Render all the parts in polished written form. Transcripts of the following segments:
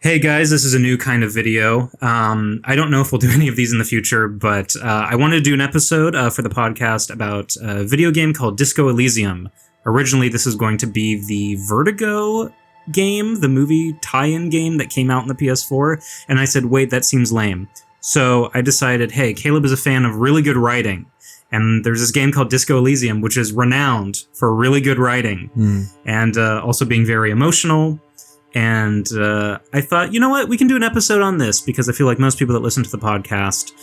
Hey guys, this is a new kind of video. I don't know if we'll do any of these in the future, but I wanted to do an episode for the podcast about a video game called Disco Elysium. Originally, this is going to be the Vertigo game, the movie tie-in game that came out on the PS4, and I said, wait, that seems lame. So I decided, hey, Caleb is a fan of really good writing, and there's this game called Disco Elysium, which is renowned for really good writing, and also being very emotional. And I thought, you know what, we can do an episode on this because I feel like most people that listen to the podcast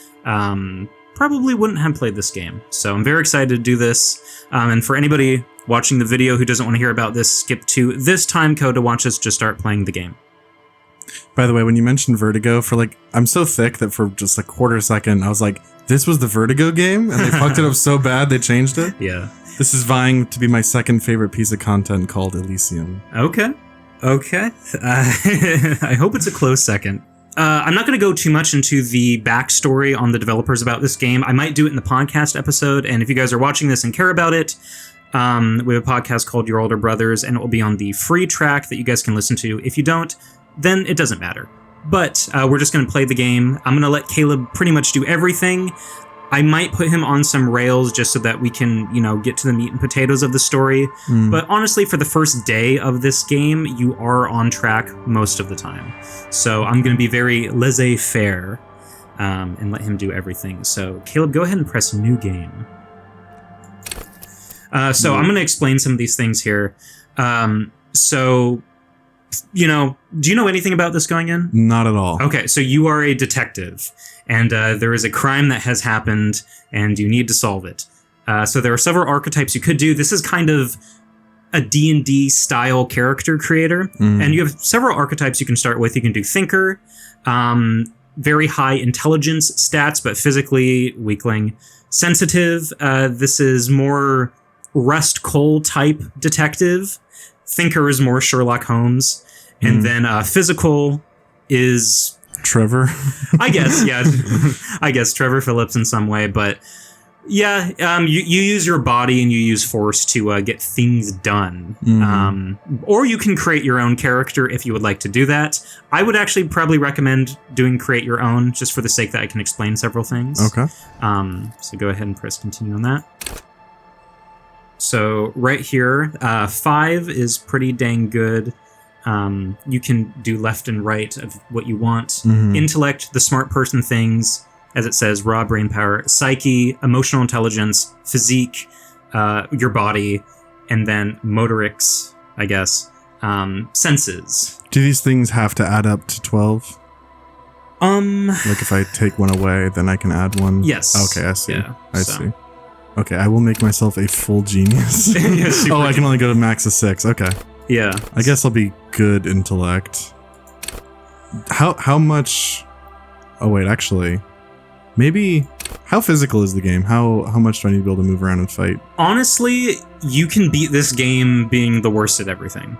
probably wouldn't have played this game. So I'm very excited to do this. And for anybody watching the video who doesn't want to hear about this, skip to this time code to watch us just start playing the game. By the way, when you mentioned Vertigo, I'm so thick that for just a quarter second, I was like, this was the Vertigo game? And they fucked it up so bad they changed it? Yeah. This is vying to be my second favorite piece of content called Elysium. Okay. I hope it's a close second. I'm not going to go too much into the backstory on the developers about this game. I might do it in the podcast episode, and if you guys are watching this and care about it, we have a podcast called Your Older Brothers, and it will be on the free track that you guys can listen to. If you don't, then it doesn't matter. But we're just going to play the game. I'm going to let Caleb pretty much do everything. I might put him on some rails just so that we can, get to the meat and potatoes of the story. But honestly, for the first day of this game, you are on track most of the time. So I'm going to be very laissez-faire and let him do everything. So Caleb, go ahead and press new game. I'm going to explain some of these things here. Do you know anything about this going in? Not at all. Okay, so you are a detective, and there is a crime that has happened, and you need to solve it. So there are several archetypes you could do. This is kind of a D&D style character creator, and you have several archetypes you can start with. You can do Thinker, very high intelligence stats, but physically weakling. Sensitive, this is more Rust Cole type detective. Thinker is more Sherlock Holmes. And then physical is... Trevor? I guess, yeah. I guess Trevor Phillips in some way. But yeah, you use your body and you use force to get things done. Or you can create your own character if you would like to do that. I would actually probably recommend doing create your own just for the sake that I can explain several things. Okay. So go ahead and press continue on that. So right here, 5 is pretty dang good. You can do left and right of what you want. Intellect, the smart person things, as it says, raw brain power. Psyche, emotional intelligence. Physique, your body. And then motorics, I guess. Senses. Do these things have to add up to 12? Like if I take one away, then I can add one? Yes. Okay, I see. Yeah, I see. Okay, I will make myself a full genius. Yes, I can only go to max of 6. Okay. Yeah. I guess I'll be good intellect. How much... Oh, wait, actually. Maybe... How physical is the game? How much do I need to be able to move around and fight? Honestly, you can beat this game being the worst at everything.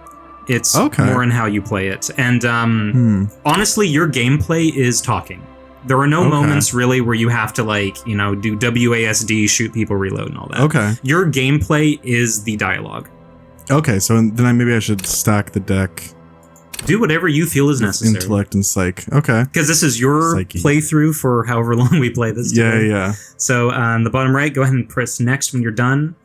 It's more in how you play it. And honestly, your gameplay is talking. There are no moments really where you have to do WASD, shoot people, reload, and all that. Okay. Your gameplay is the dialogue. Okay, so then maybe I should stack the deck. Do whatever you feel is necessary. Intellect and psych. Okay. Because this is your playthrough for however long we play this today. Yeah. So on the bottom right, go ahead and press next when you're done.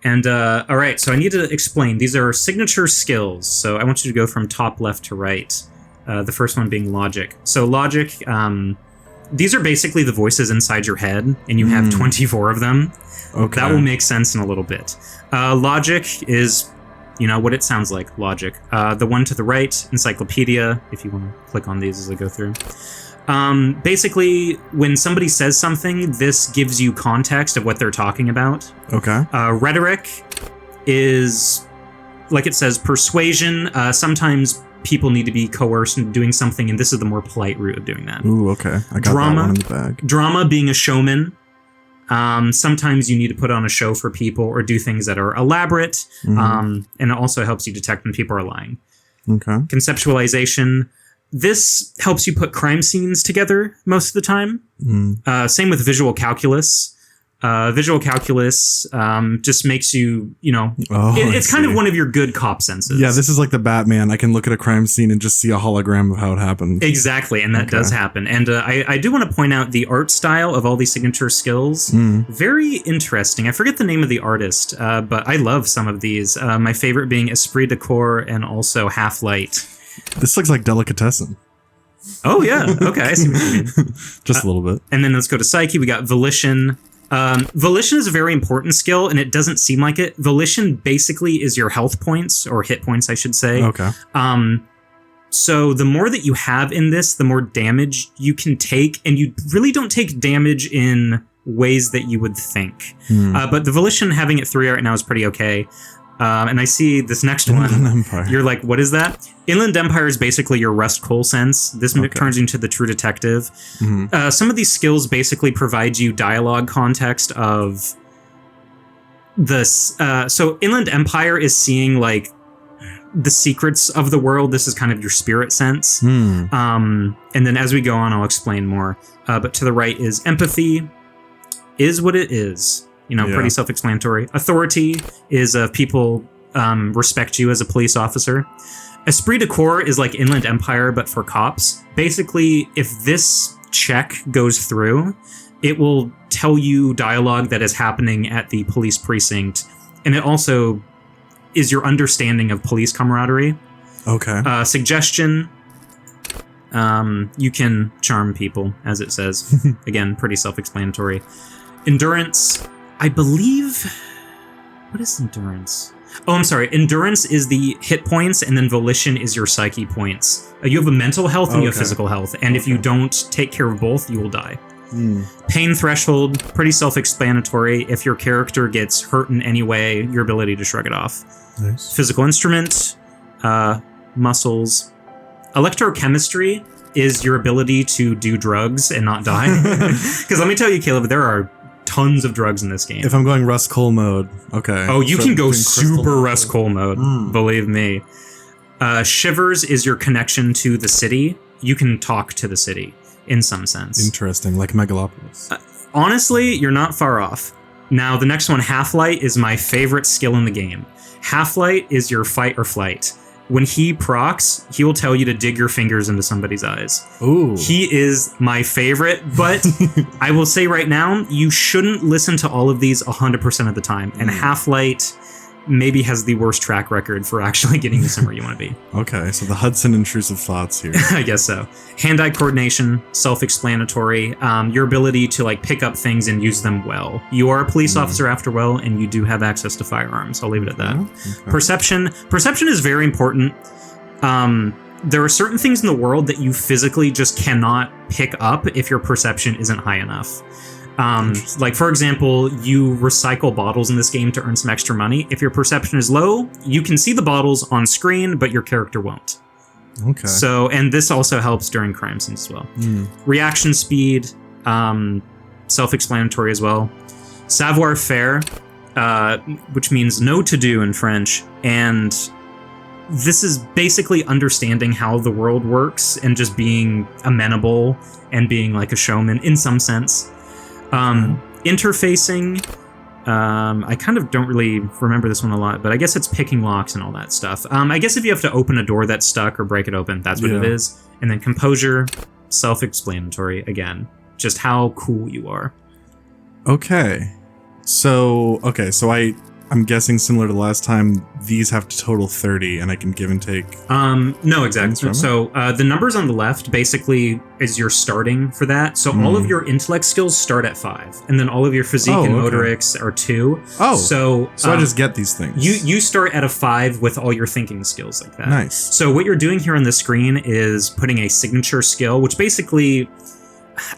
And all right, so I need to explain. These are signature skills. So I want you to go from top left to right. The first one being logic. So logic... these are basically the voices inside your head, and you have 24 of them. Okay. That will make sense in a little bit. Logic is, what it sounds like, logic. The one to the right, encyclopedia, if you want to click on these as I go through. Basically, when somebody says something, this gives you context of what they're talking about. Okay. Rhetoric is, like it says, persuasion. Sometimes people need to be coerced into doing something, and this is the more polite route of doing that. Ooh, okay. I got that one in the bag. Drama being a showman. Sometimes you need to put on a show for people or do things that are elaborate, and it also helps you detect when people are lying. Okay. Conceptualization. This helps you put crime scenes together most of the time. Same with visual calculus. Visual calculus just makes you, it's kind of one of your good cop senses. Yeah, this is like the Batman. I can look at a crime scene and just see a hologram of how it happened. Exactly, and that does happen. And I do want to point out the art style of all these signature skills. Very interesting. I forget the name of the artist, but I love some of these. My favorite being Esprit de Corps and also Half-Light. This looks like Delicatessen. Oh, yeah. Okay, I see what you mean. Just a little bit. And then let's go to Psyche. We got Volition. Volition is a very important skill, and it doesn't seem like it. Volition basically is your health points, or hit points, I should say. Okay. So the more that you have in this, the more damage you can take, and you really don't take damage in ways that you would think. But the Volition, having it 3 right now is pretty okay. And I see this next one. Inland Empire. You're like, what is that? Inland Empire is basically your Rust Cohle sense. This turns into the True Detective. Some of these skills basically provide you dialogue context of this. So Inland Empire is seeing like the secrets of the world. This is kind of your spirit sense. And then as we go on, I'll explain more. But to the right is empathy, is what it is. Pretty self-explanatory. Authority is people respect you as a police officer. Esprit de Corps is like Inland Empire, but for cops. Basically, if this check goes through, it will tell you dialogue that is happening at the police precinct. And it also is your understanding of police camaraderie. Okay. Suggestion. You can charm people, as it says. Again, pretty self-explanatory. Endurance. I believe... What is endurance? Oh, I'm sorry. Endurance is the hit points, and then volition is your psyche points. You have a mental health and you have physical health, and if you don't take care of both, you will die. Pain threshold, pretty self-explanatory. If your character gets hurt in any way, your ability to shrug it off. Nice. Physical instrument, muscles. Electrochemistry is your ability to do drugs and not die. Because let me tell you, Caleb, there are tons of drugs in this game. If I'm going Rust Cohle mode, okay. Oh, you can go super Rust Cohle mode, believe me. Shivers is your connection to the city. You can talk to the city in some sense. Interesting, like Megalopolis. Honestly, you're not far off. Now, the next one, Half-Light, is my favorite skill in the game. Half-Light is your fight or flight. When he procs, he will tell you to dig your fingers into somebody's eyes. Ooh. He is my favorite, but I will say right now, you shouldn't listen to all of these 100% of the time. And Half-Light maybe has the worst track record for actually getting you somewhere you want to be. Okay, so the Hudson intrusive thoughts here. I guess so. Hand-eye coordination, self-explanatory. Your ability to like pick up things and use them well. You are a police officer after all, and you do have access to firearms. I'll leave it at that. Okay. Perception. Perception is very important. There are certain things in the world that you physically just cannot pick up if your perception isn't high enough. Like, for example, you recycle bottles in this game to earn some extra money. If your perception is low, you can see the bottles on screen, but your character won't. Okay. So, and this also helps during crime scenes as well. Reaction speed, self-explanatory as well. Savoir-faire, which means know to do in French. And this is basically understanding how the world works and just being amenable and being like a showman in some sense. Interfacing, I kind of don't really remember this one a lot, but I guess it's picking locks and all that stuff. I guess if you have to open a door that's stuck or break it open, that's what it is. And then composure, self-explanatory again, just how cool you are. Okay. So I'm guessing similar to last time, these have to total 30 and I can give and take. No, exactly. So the numbers on the left basically is your starting for that. So all of your intellect skills start at 5, and then all of your physique and motorics are 2. Oh, so I just get these things. You start at a 5 with all your thinking skills like that. Nice. So what you're doing here on the screen is putting a signature skill, which basically,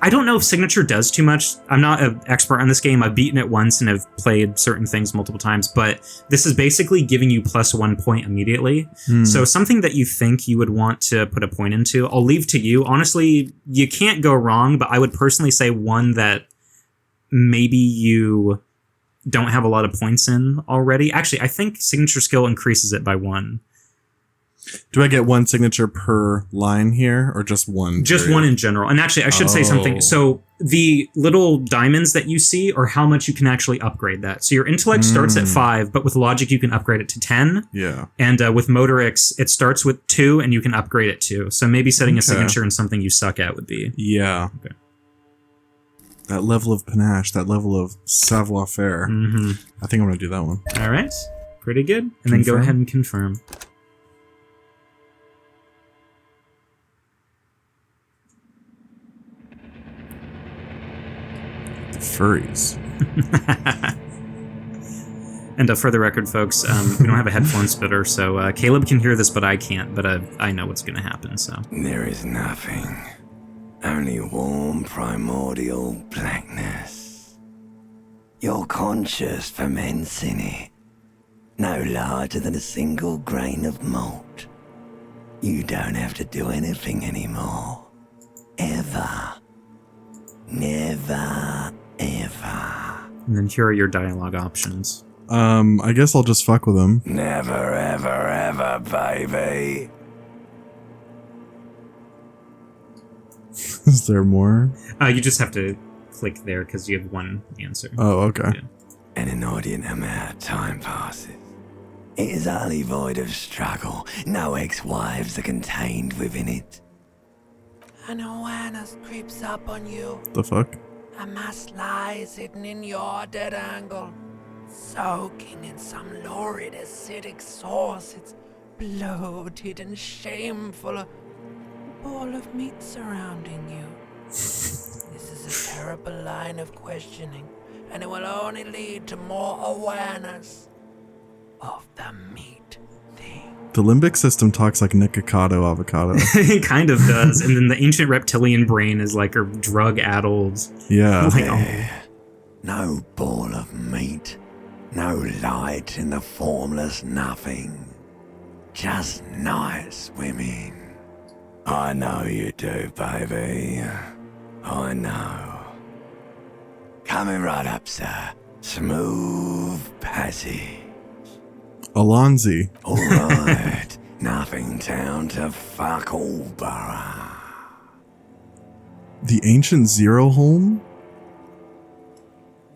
I don't know if signature does too much. I'm not an expert on this game. I've beaten it once and have played certain things multiple times, but this is basically giving you +1 point immediately. So something that you think you would want to put a point into, I'll leave to you. Honestly, you can't go wrong, but I would personally say one that maybe you don't have a lot of points in already. Actually, I think signature skill increases it by 1. Do I get 1 signature per line here, or just one? Just period? 1 in general. And actually, I should say something. So the little diamonds that you see are how much you can actually upgrade that. So your intellect starts at 5, but with logic you can upgrade it to 10. Yeah. And with motorics, it starts with 2 and you can upgrade it to. So maybe setting a signature in something you suck at would be. Yeah. Okay. That level of panache, that level of savoir-faire. Mm-hmm. I think I'm going to do that one. All right. Pretty good. And then go ahead and confirm. Furries. And for the record, folks, we don't have a headphone splitter, so Caleb can hear this, but I can't. But I know what's going to happen, so. There is nothing. Only warm primordial blackness. Your conscious ferments in it. No larger than a single grain of malt. You don't have to do anything anymore. Ever. Never, ever. And then here are your dialogue options. I guess I'll just fuck with him. Never, ever, ever, baby. Is there more? You just have to click there because you have one answer. Oh, okay. Yeah. An inordinate amount of time passes. It is utterly void of struggle. No ex-wives are contained within it. An awareness creeps up on you. The fuck? A mass lies hidden in your dead angle. Soaking in some lurid acidic sauce. It's bloated and shameful. A ball of meat surrounding you. This is a terrible line of questioning, and it will only lead to more awareness of the meat thing. The limbic system talks like Nikocado avocado. It kind of does. And then the ancient reptilian brain is like a drug-addled. Yeah. Like, oh. No ball of meat. No light in the formless nothing. Just nice women. I know you do, baby. I know. Coming right up, sir. Smooth passage. Alonzi. Alright. Nothing down to fuck all borough. The ancient Zero Home?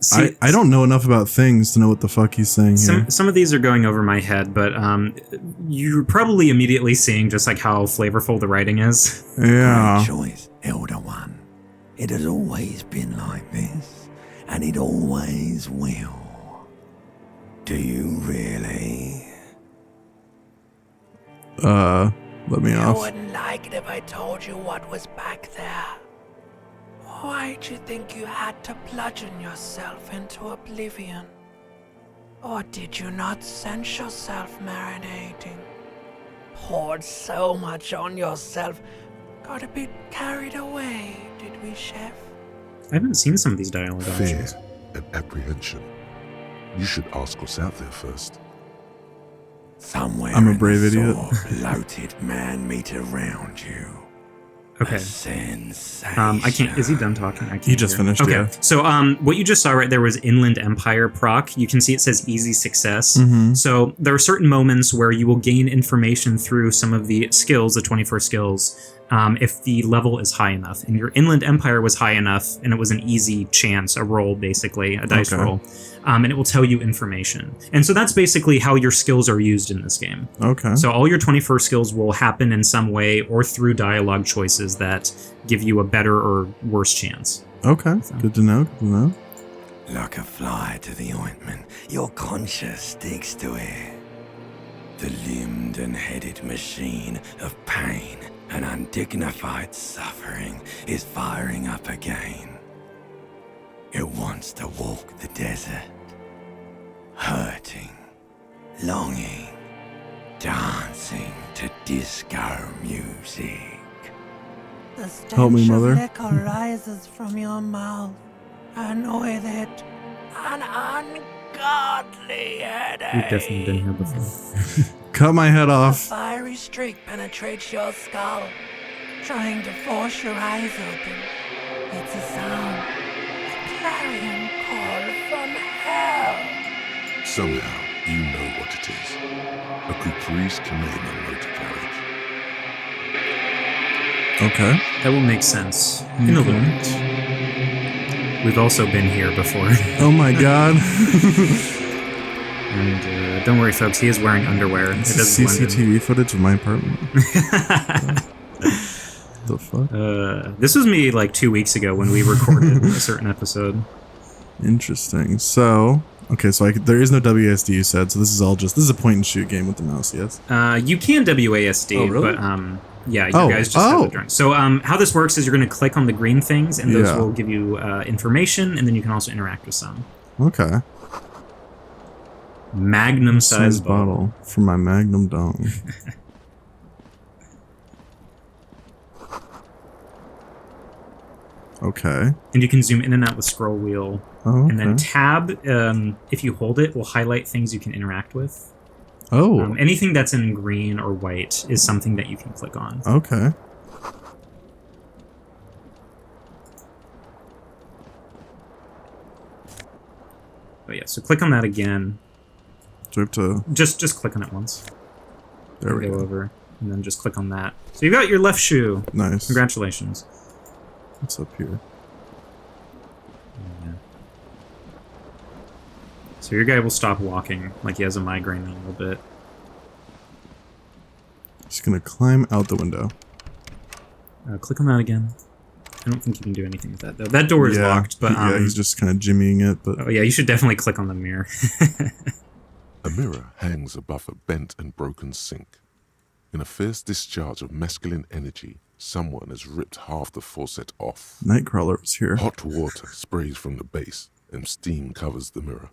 See, I don't know enough about things to know what the fuck he's saying here. some of these are going over my head, but you're probably immediately seeing just like how flavorful the writing is. Yeah. Great choice, Elder One. It has always been like this, and it always will. Do you really? Let me You off. wouldn't like it if I told you what was back there. Why'd you think you had to bludgeon yourself into oblivion? Or did you not sense yourself marinating? Poured so much on yourself, got a bit carried away, did we, Chef? I haven't seen some of these dialogue Fear options. and apprehension. You should ask what's out there first. Somewhere I'm a in brave the idiot. sort of bloated man meat around you. Okay. A sensation. I can't. Is he done talking? I can't. He just hear. finished, Okay. yeah. So, what you just saw right there was Inland Empire proc. You can see it says easy success. Mhm. So there are certain moments where you will gain information through some of the skills, the 24 skills, if the level is high enough. And your Inland Empire was high enough, and it was an easy chance, a roll basically, a dice Okay. roll. And it will tell you information. And so that's basically how your skills are used in this game. Okay. So all your 21st skills will happen in some way or through dialogue choices that give you a better or worse chance. Okay. Good to know. Good to know. Like a fly to the ointment, your conscience sticks to it. The limbed and headed machine of pain and undignified suffering is firing up again. It wants to walk the desert, hurting, longing, dancing to disco music. The stench Help me, Mother. of liquor rises from your mouth, and with it, an ungodly headache. You've definitely been here before. Cut my head A off. fiery streak penetrates your skull, trying to force your eyes open. It's a sound, a clarion call from hell. Somehow, you know what it is. A Caprice Commander motor carriage. Okay. That will make sense in a little bit. We've also been here before. Oh my god. And don't worry, folks, he is wearing underwear. This It is does blend in. CCTV footage of my apartment. The fuck? This was me like 2 weeks ago when we recorded a certain episode. Interesting. So, okay, so there is no WASD, you said, so this is a point and shoot game with the mouse, yes? You can WASD, Oh, really? but yeah, you Oh, guys just have oh. it drunk. So how this works is you're going to click on the green things, and those Yeah. will give you information, and then you can also interact with some. Okay. Magnum size Size bottle for my Magnum dong. Okay. And you can zoom in and out with scroll wheel. Oh, And then okay. tab, if you hold it, will highlight things you can interact with. Oh, Anything that's in green or white is something that you can click on. okay. But yeah, so click on that again. Do we have to... Just click on it once. There we go go. over, and then just click on that. So you got your left shoe. Nice. Congratulations. What's up here? Yeah. So your guy will stop walking, like he has a migraine in a little bit. Just gonna climb out the window. Click on that again. I don't think you can do anything with that though. That door is locked, but yeah, he's just kind of jimmying it, but... oh yeah, you should definitely click on the mirror. A mirror hangs above a bent and broken sink. In a fierce discharge of masculine energy, someone has ripped half the faucet off. Nightcrawler was here. Hot water sprays from the base, and steam covers the mirror.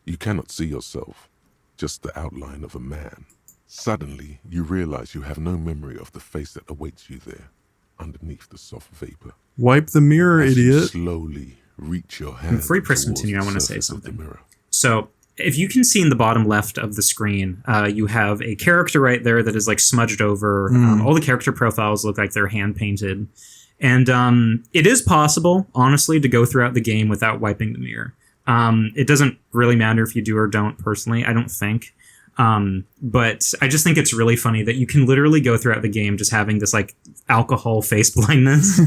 You cannot see yourself, just the outline of a man. Suddenly, you realize you have no memory of the face that awaits you there, underneath the soft vapor. Wipe the mirror, As you idiot. slowly reach your hand Before you press towards continue, I the wanna say surface of the something. mirror. So if you can see in the bottom left of the screen, you have a character right there that is like smudged over. All the character profiles look like they're hand painted. And it is possible, honestly, to go throughout the game without wiping the mirror. It doesn't really matter if you do or don't, personally, I don't think. But I just think it's really funny that you can literally go throughout the game just having this like alcohol face blindness.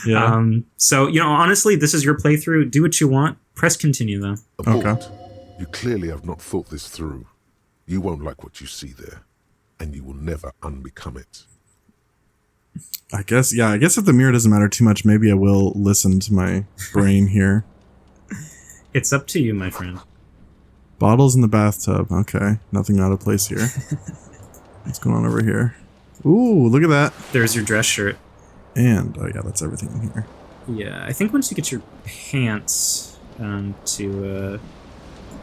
Yeah. So, you know, honestly, this is your playthrough. Do what you want. Press continue, though. Abort. You clearly have not thought this through. You won't like what you see there, and you will never unbecome it. I guess if the mirror doesn't matter too much, maybe I will listen to my brain here. It's up to you, my friend. Bottles in the bathtub. Okay. Nothing out of place here. What's going on over here? Ooh, look at that. There's your dress shirt. And, oh yeah, that's everything in here. Yeah, I think once you get your pants to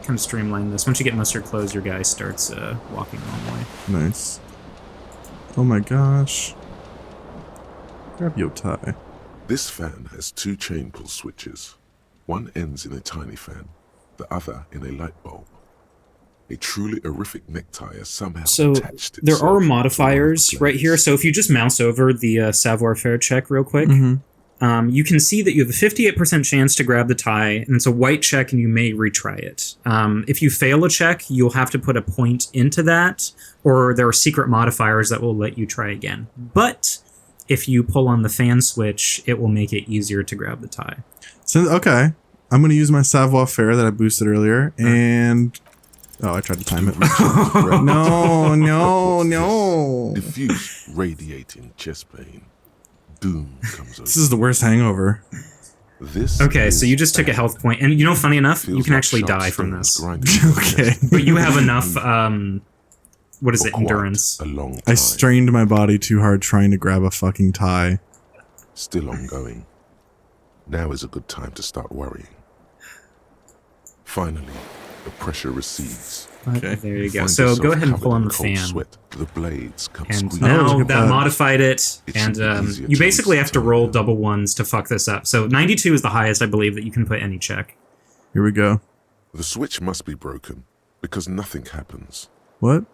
kind of streamline this, once you get most of your clothes, your guy starts walking normally. Nice. Oh my gosh. Grab your tie. This fan has two chain pull switches. One ends in a tiny fan, the other in a light bulb. A truly horrific necktie has somehow So attached there itself are to one of the modifiers right here. blades. So if you just mouse over the savoir-faire check real quick, Mm-hmm. you can see that you have a 58% chance to grab the tie, and it's a white check, and you may retry it. If you fail a check, you'll have to put a point into that, or there are secret modifiers that will let you try again. But if you pull on the fan switch, it will make it easier to grab the tie. So, okay. I'm going to use my savoir-faire that I boosted earlier, and... Oh, I tried to time it. No, no, no. Diffuse, radiating chest pain. Doom comes over. This is the worst hangover. This Okay, is so you just took a bad. health point, and you know, funny enough, Feels you can like actually sharp die from stones this. grinding through your Okay. chest But you have enough, what is for it, quite endurance? A long time. I strained my body too hard trying to grab a fucking tie. Still ongoing. Now is a good time to start worrying. Finally, the pressure recedes. Okay. There you You go. find So yourself go ahead and covered pull on in the cold fan. Sweat. The blades come And squeezing. Oh, now look at that that. modified it, It and should be easier you to basically use have to the roll time. double ones to fuck this up. So 92 is the highest, I believe, that you can put any check. Here we go. The switch must be broken because nothing happens. What?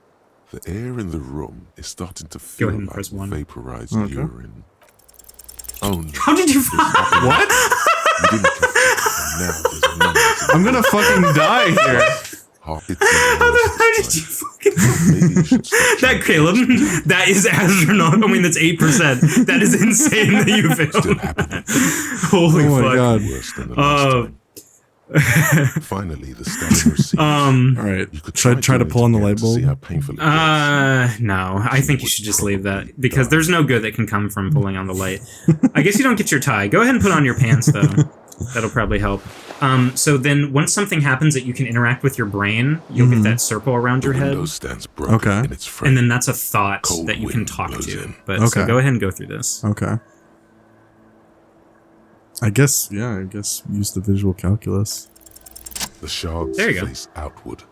The air in the room is starting to feel ahead and like press one. vaporized Okay. urine. Oh no. How did you What? You didn't catch it, and now there's a numbness in I'm the gonna fucking die here. How did you fucking... Maybe you should stop That, Caleb, that is astronomical. I mean, that's 8%. That is insane that you still failed. happening. Holy Oh my fuck. God. Worse than the last time. Finally, the stamina recedes. All right. You could Should I try to doing pull it on the again light to see bulb? how painful it gets. No. I think you should just leave that because there's no good that can come from pulling on the light. I guess you don't get your tie. Go ahead and put on your pants though. That'll probably help. So then once something happens that you can interact with your brain, you'll get that circle around your The head. window stands broken Okay. in its frame. And then that's a thought Cold that you can wind talk blows to. in. But so Okay. go ahead and go through this. Okay. I guess use the visual calculus. The shards There you go. face outward.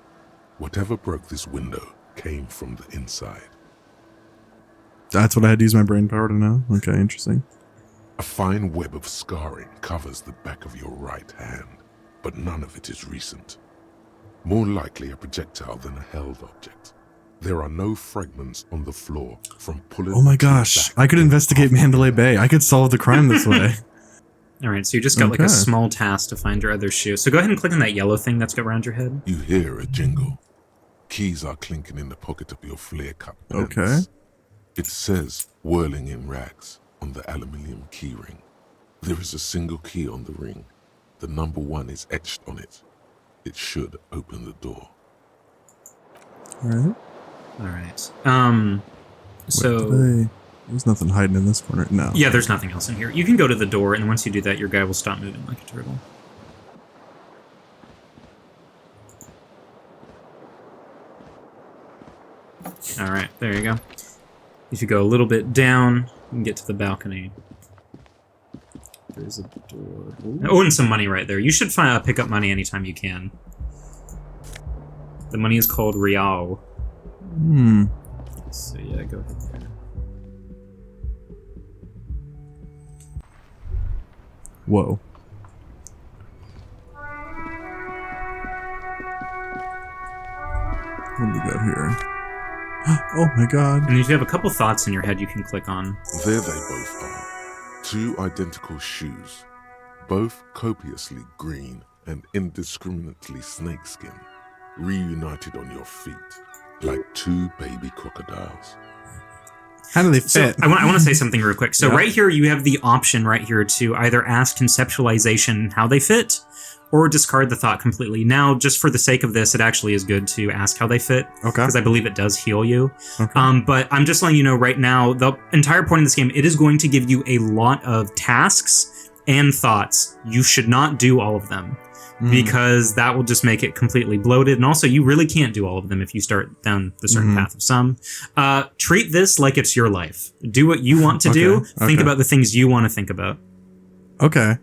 Whatever broke this window came from the inside. That's what I had to use my brain power to know. Okay, interesting. A fine web of scarring covers the back of your right hand, but none of it is recent. More likely a projectile than a held object. There are no fragments on the floor from pulling. Oh my the gosh, back I could in investigate half. Mandalay Bay. I could solve the crime this way. All right, so you just got like a Okay. small task to find your other shoe. So go ahead and click on that yellow thing that's got around your head. You hear a jingle. Keys are clinking in the pocket of your flare-cut pants. Okay. It says "whirling in rags" on the aluminium keyring. There is a single key on the ring. The number 1 is etched on it. It should open the door. All right. All right. Wait, So there's nothing hiding in this corner. No. yeah, there's nothing else in here. You can go to the door, and once you do that, your guy will stop moving like a turtle. All right, there you go. If you go a little bit down, you can get to the balcony. There's a door. Oh, and some money right there. You should pick up money anytime you can. The money is called Real. Hmm. So yeah, go ahead there. Whoa. What do we got here? Oh my god. And if you have a couple thoughts in your head, you can click on. There they both are. 2 identical shoes, both copiously green and indiscriminately snakeskin, reunited on your feet like 2 baby crocodiles. How do they So fit? I want to say something real quick. So Yeah. right here, you have the option right here to either ask conceptualization how they fit, or discard the thought completely. Now, just for the sake of this, it actually is good to ask how they fit, Okay. because I believe it does heal you. Okay. But I'm just letting you know right now, the entire point of this game, it is going to give you a lot of tasks and thoughts. You should not do all of them, because that will just make it completely bloated. And also, you really can't do all of them if you start down the certain path of some. Treat this like it's your life. Do what you want to do. Okay, Think okay. about the things you want to think about. Okay.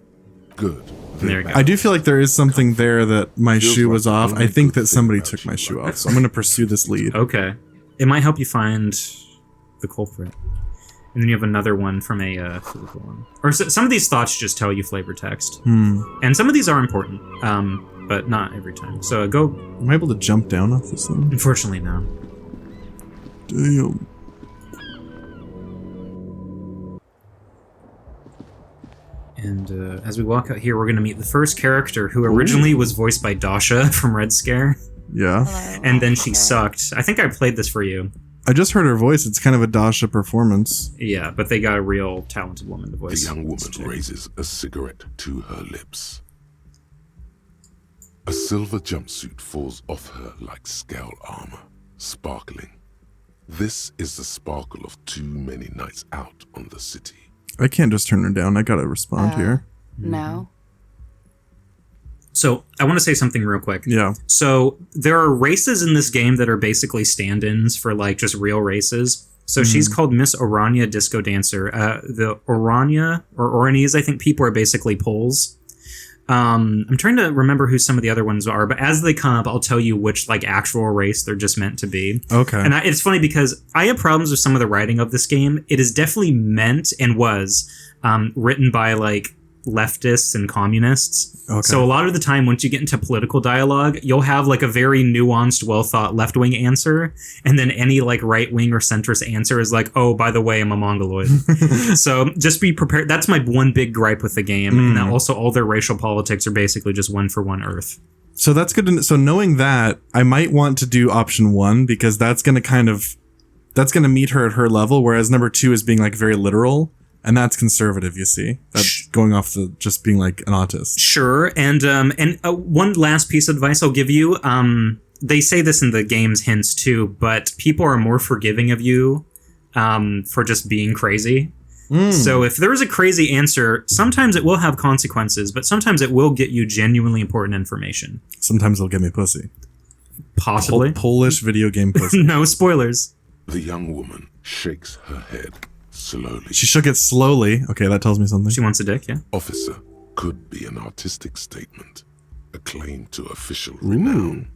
Good. There you go. I do feel like there is something there that my Feels shoe like was off. only I think good that thing somebody about took you my shoe like off, so I'm going to pursue this lead. Okay. It might help you find the culprit. And then you have another one from a physical one. Or some of these thoughts just tell you flavor text. And some of these are important, but not every time. So go... Am I able to jump down off this thing? Unfortunately, no. Damn. And as we walk out here, we're going to meet the first character who originally was voiced by Dasha from Red Scare. Yeah. And then she sucked. I think I played this for you. I just heard her voice. It's kind of a Dasha performance. Yeah, but they got a real talented woman to The voice. young woman this chick. raises a cigarette to her lips. A silver jumpsuit falls off her like scale armor, sparkling. This is the sparkle of too many nights out on the city. I can't just turn her down. I gotta respond here. No. So I want to say something real quick. Yeah. So there are races in this game that are basically stand-ins for like just real races. So she's called Miss Orania Disco Dancer. The Orania or Oranese, I think people are basically Poles. I'm trying to remember who some of the other ones are, but as they come up, I'll tell you which like actual race they're just meant to be. Okay. And it's funny because I have problems with some of the writing of this game. It is definitely meant and was written by like leftists and communists. Okay. So a lot of the time, once you get into political dialogue, you'll have like a very nuanced, well-thought left-wing answer, and then any like right-wing or centrist answer is like, "Oh, by the way, I'm a Mongoloid." So just be prepared. That's my one big gripe with the game, and that also all their racial politics are basically just one for one Earth. So that's good. So knowing that, I might want to do option 1 because that's going to meet her at her level. Whereas number 2 is being like very literal. And that's conservative, you see. That's going off the just being like an autist. Sure. And one last piece of advice I'll give you. They say this in the game's hints too, but people are more forgiving of you for just being crazy. So if there is a crazy answer, sometimes it will have consequences, but sometimes it will get you genuinely important information. Sometimes they'll get me pussy. Possibly. Polish video game pussy. No spoilers. The young woman shakes her head slowly. She shook it slowly. Okay, that tells me something. She wants a dick, yeah. Officer could be an artistic statement, a claim to official renown.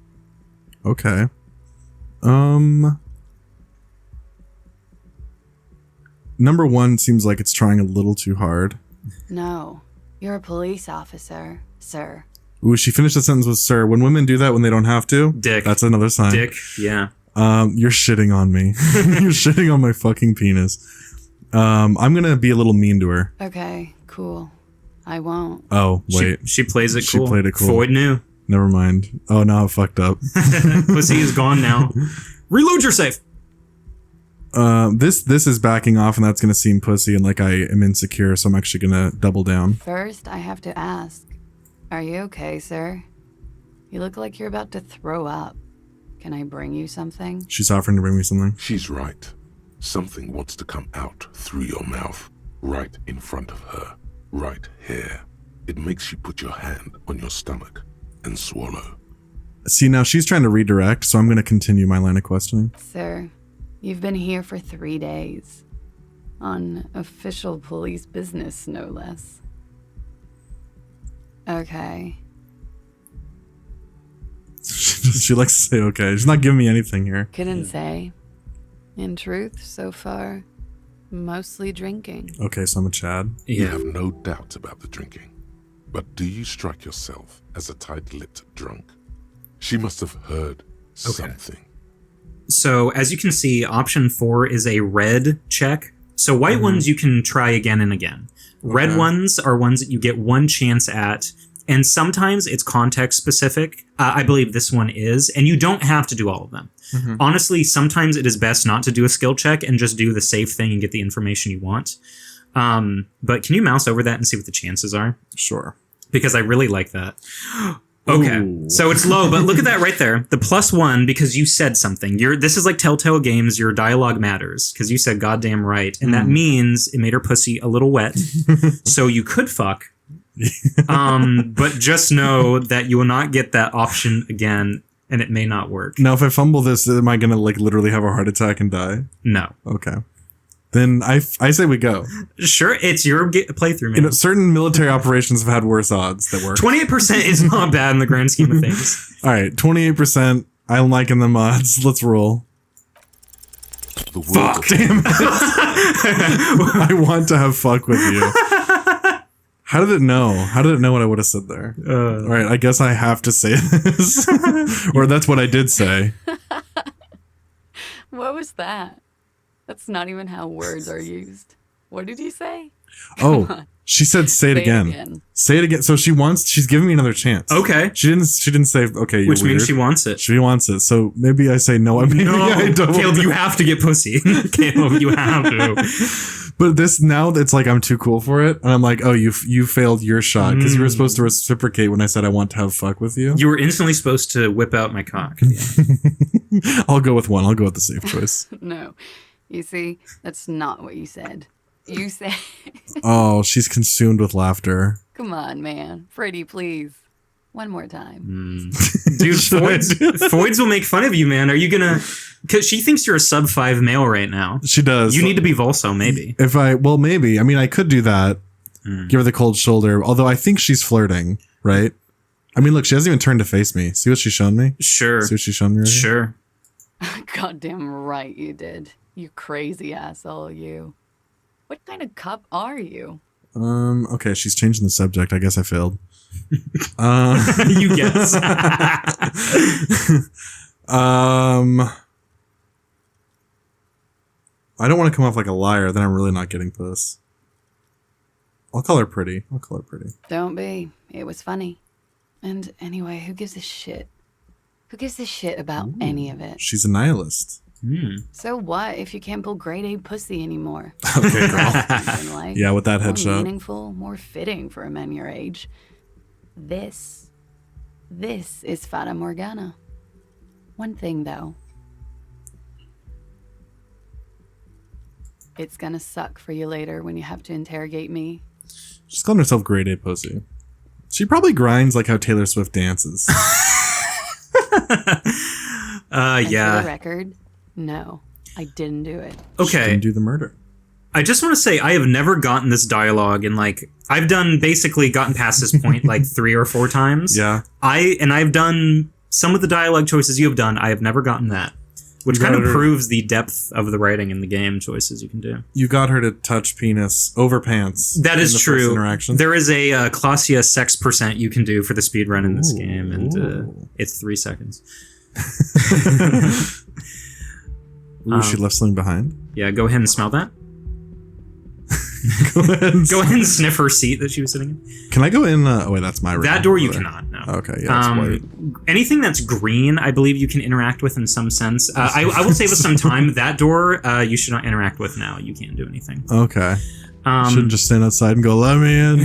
Okay. Number 1 seems like it's trying a little too hard. No, you're a police officer, sir. Ooh, she finished the sentence with sir. When women do that when they don't have to, Dick. That's another sign. Dick, yeah. You're shitting on me. You're shitting on my fucking penis. I'm gonna be a little mean to her. Okay, cool. I won't. Oh, wait. She plays it She cool. played it cool. Floyd knew. Never mind. Oh, now I fucked up. Pussy is gone now. Reload your safe. This is backing off, and that's gonna seem pussy and like I am insecure, so I'm actually gonna double down. First, I have to ask, are you okay, sir? You look like you're about to throw up. Can I bring you something? She's offering to bring me something. She's right. Something wants to come out through your mouth, right in front of her, right here. It makes you put your hand on your stomach and swallow. See, now she's trying to redirect, so I'm gonna continue my line of questioning. Sir, you've been here for 3 days. On official police business, no less. Okay. She likes to say okay. She's not giving me anything here. Couldn't say. In truth, so far, mostly drinking. Okay, so I'm a Chad. You Yeah. have no doubt about the drinking. But do you strike yourself as a tight-lipped drunk? She must have heard something. So as you can see, option 4 is a red check. So white ones you can try again and again. Red Okay. ones are ones that you get one chance at. And sometimes it's context specific. I believe this one is. And you don't have to do all of them. Honestly, sometimes it is best not to do a skill check and just do the safe thing and get the information you want. But can you mouse over that and see what the chances are? Sure. Because I really like that. Okay, Ooh. so it's low, but look at that right there. The +1 because you said something. This is like Telltale Games. Your dialogue matters because you said goddamn right, and that means it made her pussy a little wet. So you could fuck. But just know that you will not get that option again, and it may not work. Now, if I fumble this, am I gonna like literally have a heart attack and die? No, Okay. Then I say we go. sure, it's your playthrough, man. You know, certain military operations have had worse odds that work. 28% is not bad in the grand scheme of things. All right, 28%. I'm liking the mods. Let's roll. The world Fuck, damn it. I want to have fuck with you. How did it know? How did it know what I would have said there? All right, I guess I have to say this. Or that's what I did say. What was that? That's not even how words are used. What did you say? Oh, she said say it again. Say it again. So she's giving me another chance. Okay. She didn't say okay, you're Which weird. means she wants it. She wants it. So maybe I say no. Maybe I don't. Caleb, you have to get pussy. Caleb, you have to. But this now it's like I'm too cool for it, and I'm like, oh, you failed your shot because you were supposed to reciprocate when I said I want to have fuck with you. You were instantly supposed to whip out my cock. Yeah. I'll go with one. I'll go with the safe choice. No. You see, that's not what you said. You said, Oh, she's consumed with laughter. come on, man. Freddie, please. One more time. Dude, Should I Foids will make fun of you, man. Are you gonna... Because she thinks you're a sub-5 male right now. She does. You need to be Volso, maybe. Maybe. I mean, I could do that. Give her the cold shoulder. Although I think she's flirting, right? I mean, look, she hasn't even turned to face me. See what she's shown me? Sure. See what she's shown me right here? Sure. Goddamn right you did. You crazy asshole, you. What kind of cup are you? Okay, she's changing the subject. I guess I failed. You guess. I don't want to come off like a liar. Then I'm really not getting this. I'll call her pretty. Don't be. It was funny. And anyway, who gives a shit? Who gives a shit about any of it? She's a nihilist. So what if you can't pull grade A pussy anymore? Okay, girl. Something like Yeah, with that more headshot. meaningful, more fitting for a man your age. This is Fata Morgana. One thing though. It's gonna suck for you later when you have to interrogate me. She's calling herself grade A pussy. She probably grinds like how Taylor Swift dances. And for Yeah. the record, no, I didn't do it. She Okay. didn't do the murder. I just want to say I have never gotten this dialogue, and like I've basically gotten past this point like 3 or 4 times. Yeah. I've done some of the dialogue choices you have done. I have never gotten that, which You kind of got her- proves the depth of the writing in the game choices you can do. You got her to touch penis over pants. That in is the first true. Interaction. There is a Clausia sex percent you can do for the speed run in this Ooh, game, and ooh. it's 3 seconds. Ooh, she left something behind. Yeah, go ahead and smell that. Go ahead. And Go ahead and sniff her seat that she was sitting in. Can I go in? Oh wait, that's my room. That door you Over there. cannot. No. Okay, yeah, it's white. Anything that's green, I believe you can interact with in some sense. I will save us some time. That door, you should not interact with now. You can't do anything. Okay. Um, Shouldn't just stand outside and go, let me in.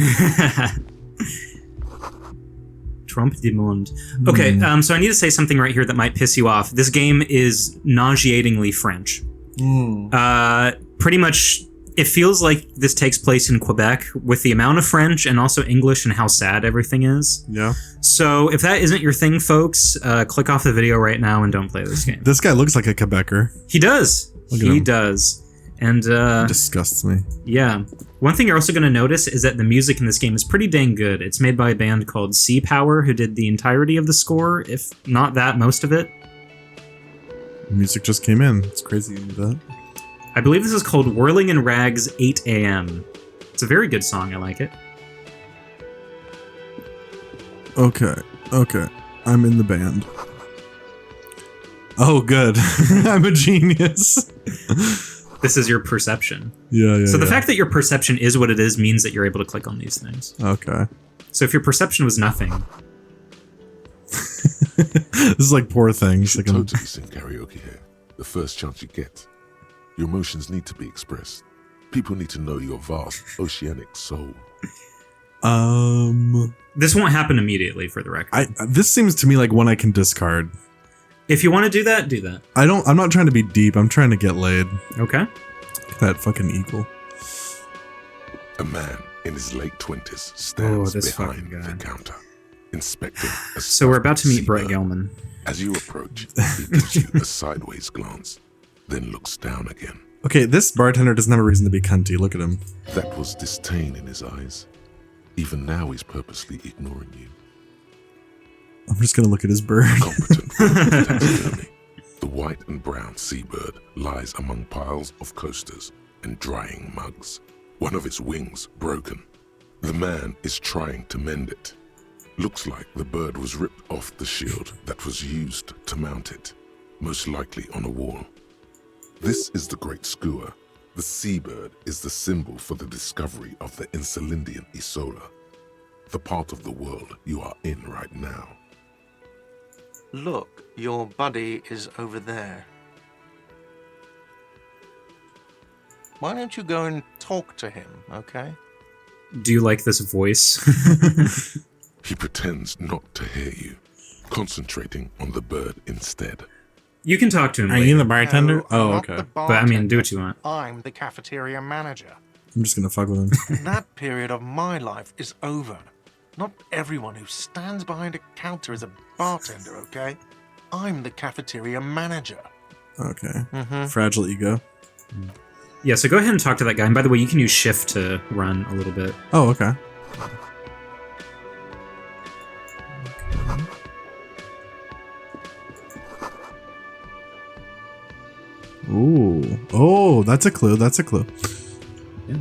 Trump de monde. Okay, so I need to say something right here that might piss you off. This game is nauseatingly French. Pretty much, it feels like this takes place in Quebec with the amount of French and also English and how sad everything is. Yeah. So if that isn't your thing, folks, click off the video right now and don't play this game. This guy looks like a Quebecer. He does. Look at He him. does. And Disgusts me. yeah. One thing you're also going to notice is that the music in this game is pretty dang good. It's made by a band called Sea Power, who did the entirety of the score, if not that, most of it. Music just came in. It's crazy you knew that. I believe this is called Whirling in Rags 8 a.m. It's a very good song. I like it. Okay. I'm in the band. Oh, good. I'm a genius. This is your perception. Yeah. So the fact that your perception is what it is means that you're able to click on these things. Okay. So if your perception was nothing, This is like Poor You Things. should Like totally sing karaoke here. The first chance you get. Your emotions need to be expressed. People need to know your vast oceanic soul. this won't happen immediately for the record. This seems to me like one I can discard. If you want to do that, do that. I'm not trying to be deep. I'm trying to get laid. Okay. That fucking eagle. A man in his late 20s stands this behind fucking guy. the counter, inspecting a So we're about to meet stuffed Brett seabird. Gelman. As you approach, he gives you a sideways glance, then looks down again. Okay, this bartender doesn't have a reason to be cunty. Look at him. That was disdain in his eyes. Even now he's purposely ignoring you. I'm just gonna look at his bird. Competent of taxidermy. The white and brown seabird lies among piles of coasters and drying mugs. One of its wings broken. The man is trying to mend it. Looks like the bird was ripped off the shield that was used to mount it, most likely on a wall. This is the Great Skua. The seabird is the symbol for the discovery of the Insulindian Isola, the part of the world you are in right now. Look, your buddy is over there. Why don't you go and talk to him, okay? Do you like this voice? He pretends not to hear you, concentrating on the bird instead. You can talk to him Are later. you the bartender? No, Oh, I'm okay. not the But I mean, do what bartender. you want. I'm the cafeteria manager. I'm just gonna fuck with him. That period of my life is over. Not everyone who stands behind a counter is a bartender, okay? I'm the cafeteria manager. Okay. Fragile ego. Yeah, so go ahead and talk to that guy. And by the way, you can use shift to run a little bit. Oh, okay. Ooh. Oh, that's a clue. That's a clue. Yeah.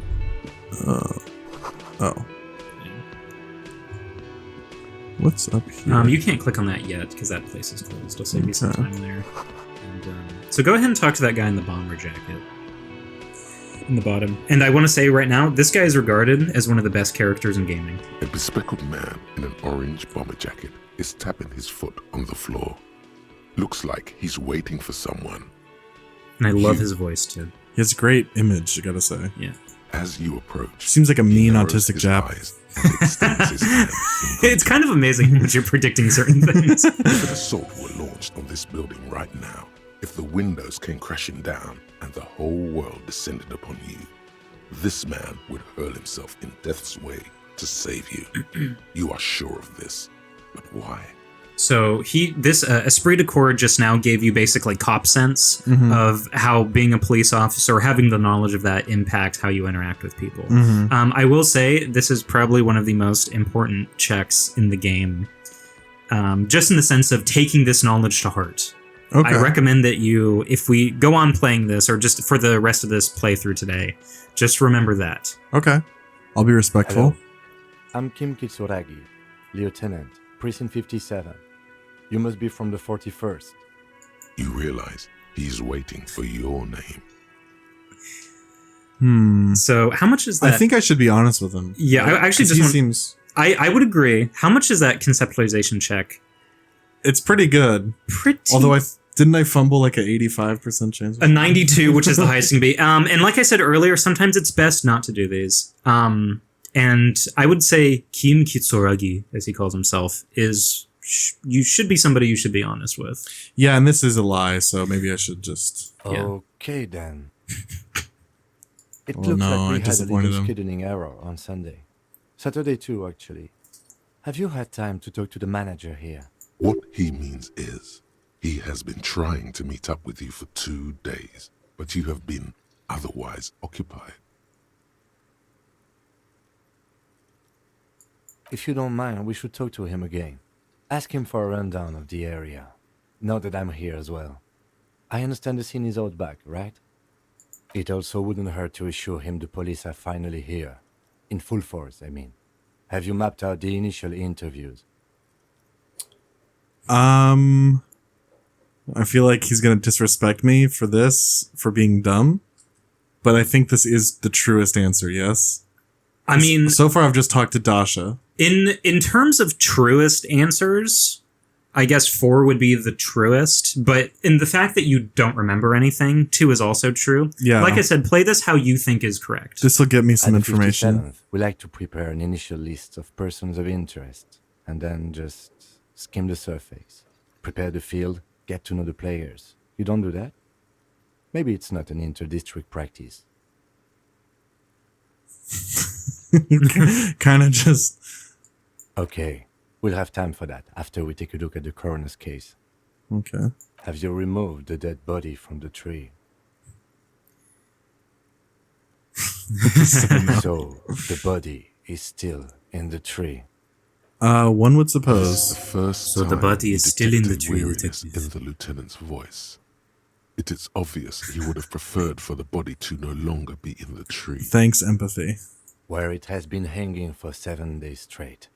Oh. What's up here? You can't click on that yet because that place is closed. I'll save you some Okay. time there. And, so go ahead and talk to that guy in the bomber jacket. in the bottom. And I want to say right now, this guy is regarded as one of the best characters in gaming. A bespectacled man in an orange bomber jacket is tapping his foot on the floor. Looks like he's waiting for someone. And I love his voice too. He has a great image, I gotta say. Yeah. As you approach, Seems like a he mean narrows autistic his Jap. eyes and extends his hand in It's kind of amazing that you're predicting certain things. If an assault were launched on this building right now, if the windows came crashing down and the whole world descended upon you, this man would hurl himself in death's way to save you. You are sure of this, but why? So this esprit de corps just now gave you basically cop sense of how being a police officer, or having the knowledge of that, impacts how you interact with people. I will say this is probably one of the most important checks in the game, just in the sense of taking this knowledge to heart. Okay. I recommend that you, if we go on playing this, or just for the rest of this playthrough today, just remember that. Okay. I'll be respectful. Hello. I'm Kim Kitsuragi, Lieutenant, Precinct 57. You must be from the 41st. You realize he's waiting for your name. So how much is that? I think I should be honest with him. Yeah, I actually 'Cause just he want, seems. I would agree. How much is that conceptualization check? It's pretty good. Pretty. Although didn't I fumble like a 85% chance? A 92, which is the highest it can be. And like I said earlier, sometimes it's best not to do these. And I would say Kim Kitsuragi, as he calls himself, you should be somebody you should be honest with. Yeah, and this is a lie, so maybe I should just. Yeah. Okay, then. It Oh, looks no, I like we had a disappointed little him. scheduling error on Sunday. Saturday too, actually. Have you had time to talk to the manager here? What he means is, he has been trying to meet up with you for 2 days, but you have been otherwise occupied. If you don't mind, we should talk to him again. Ask him for a rundown of the area. Now that I'm here as well. I understand the scene is out back, right? It also wouldn't hurt to assure him the police are finally here. In full force, I mean. Have you mapped out the initial interviews? I feel like he's gonna disrespect me for this, for being dumb. But I think this is the truest answer, yes? I mean, So far I've just talked to Dasha. in terms of truest answers, I guess 4 would be the truest. But in the fact that you don't remember anything, 2 is also true. Yeah. Like I said, play this how you think is correct. This will get me some At the information. 57th, we like to prepare an initial list of persons of interest, and then just skim the surface. Prepare the field, get to know the players. You don't do that? Maybe it's not an inter-district practice. Kind of just. Okay, we'll have time for that after we take a look at the coroner's case. Okay. Have you removed the dead body from the tree? So, the body is still in the tree. One would This is suppose. the first So the time body you is still in the detected tree, weariness detective. in the lieutenant's voice. It is obvious he would have preferred for the body to no longer be in the tree. Thanks, empathy. Where it has been hanging for 7 days straight.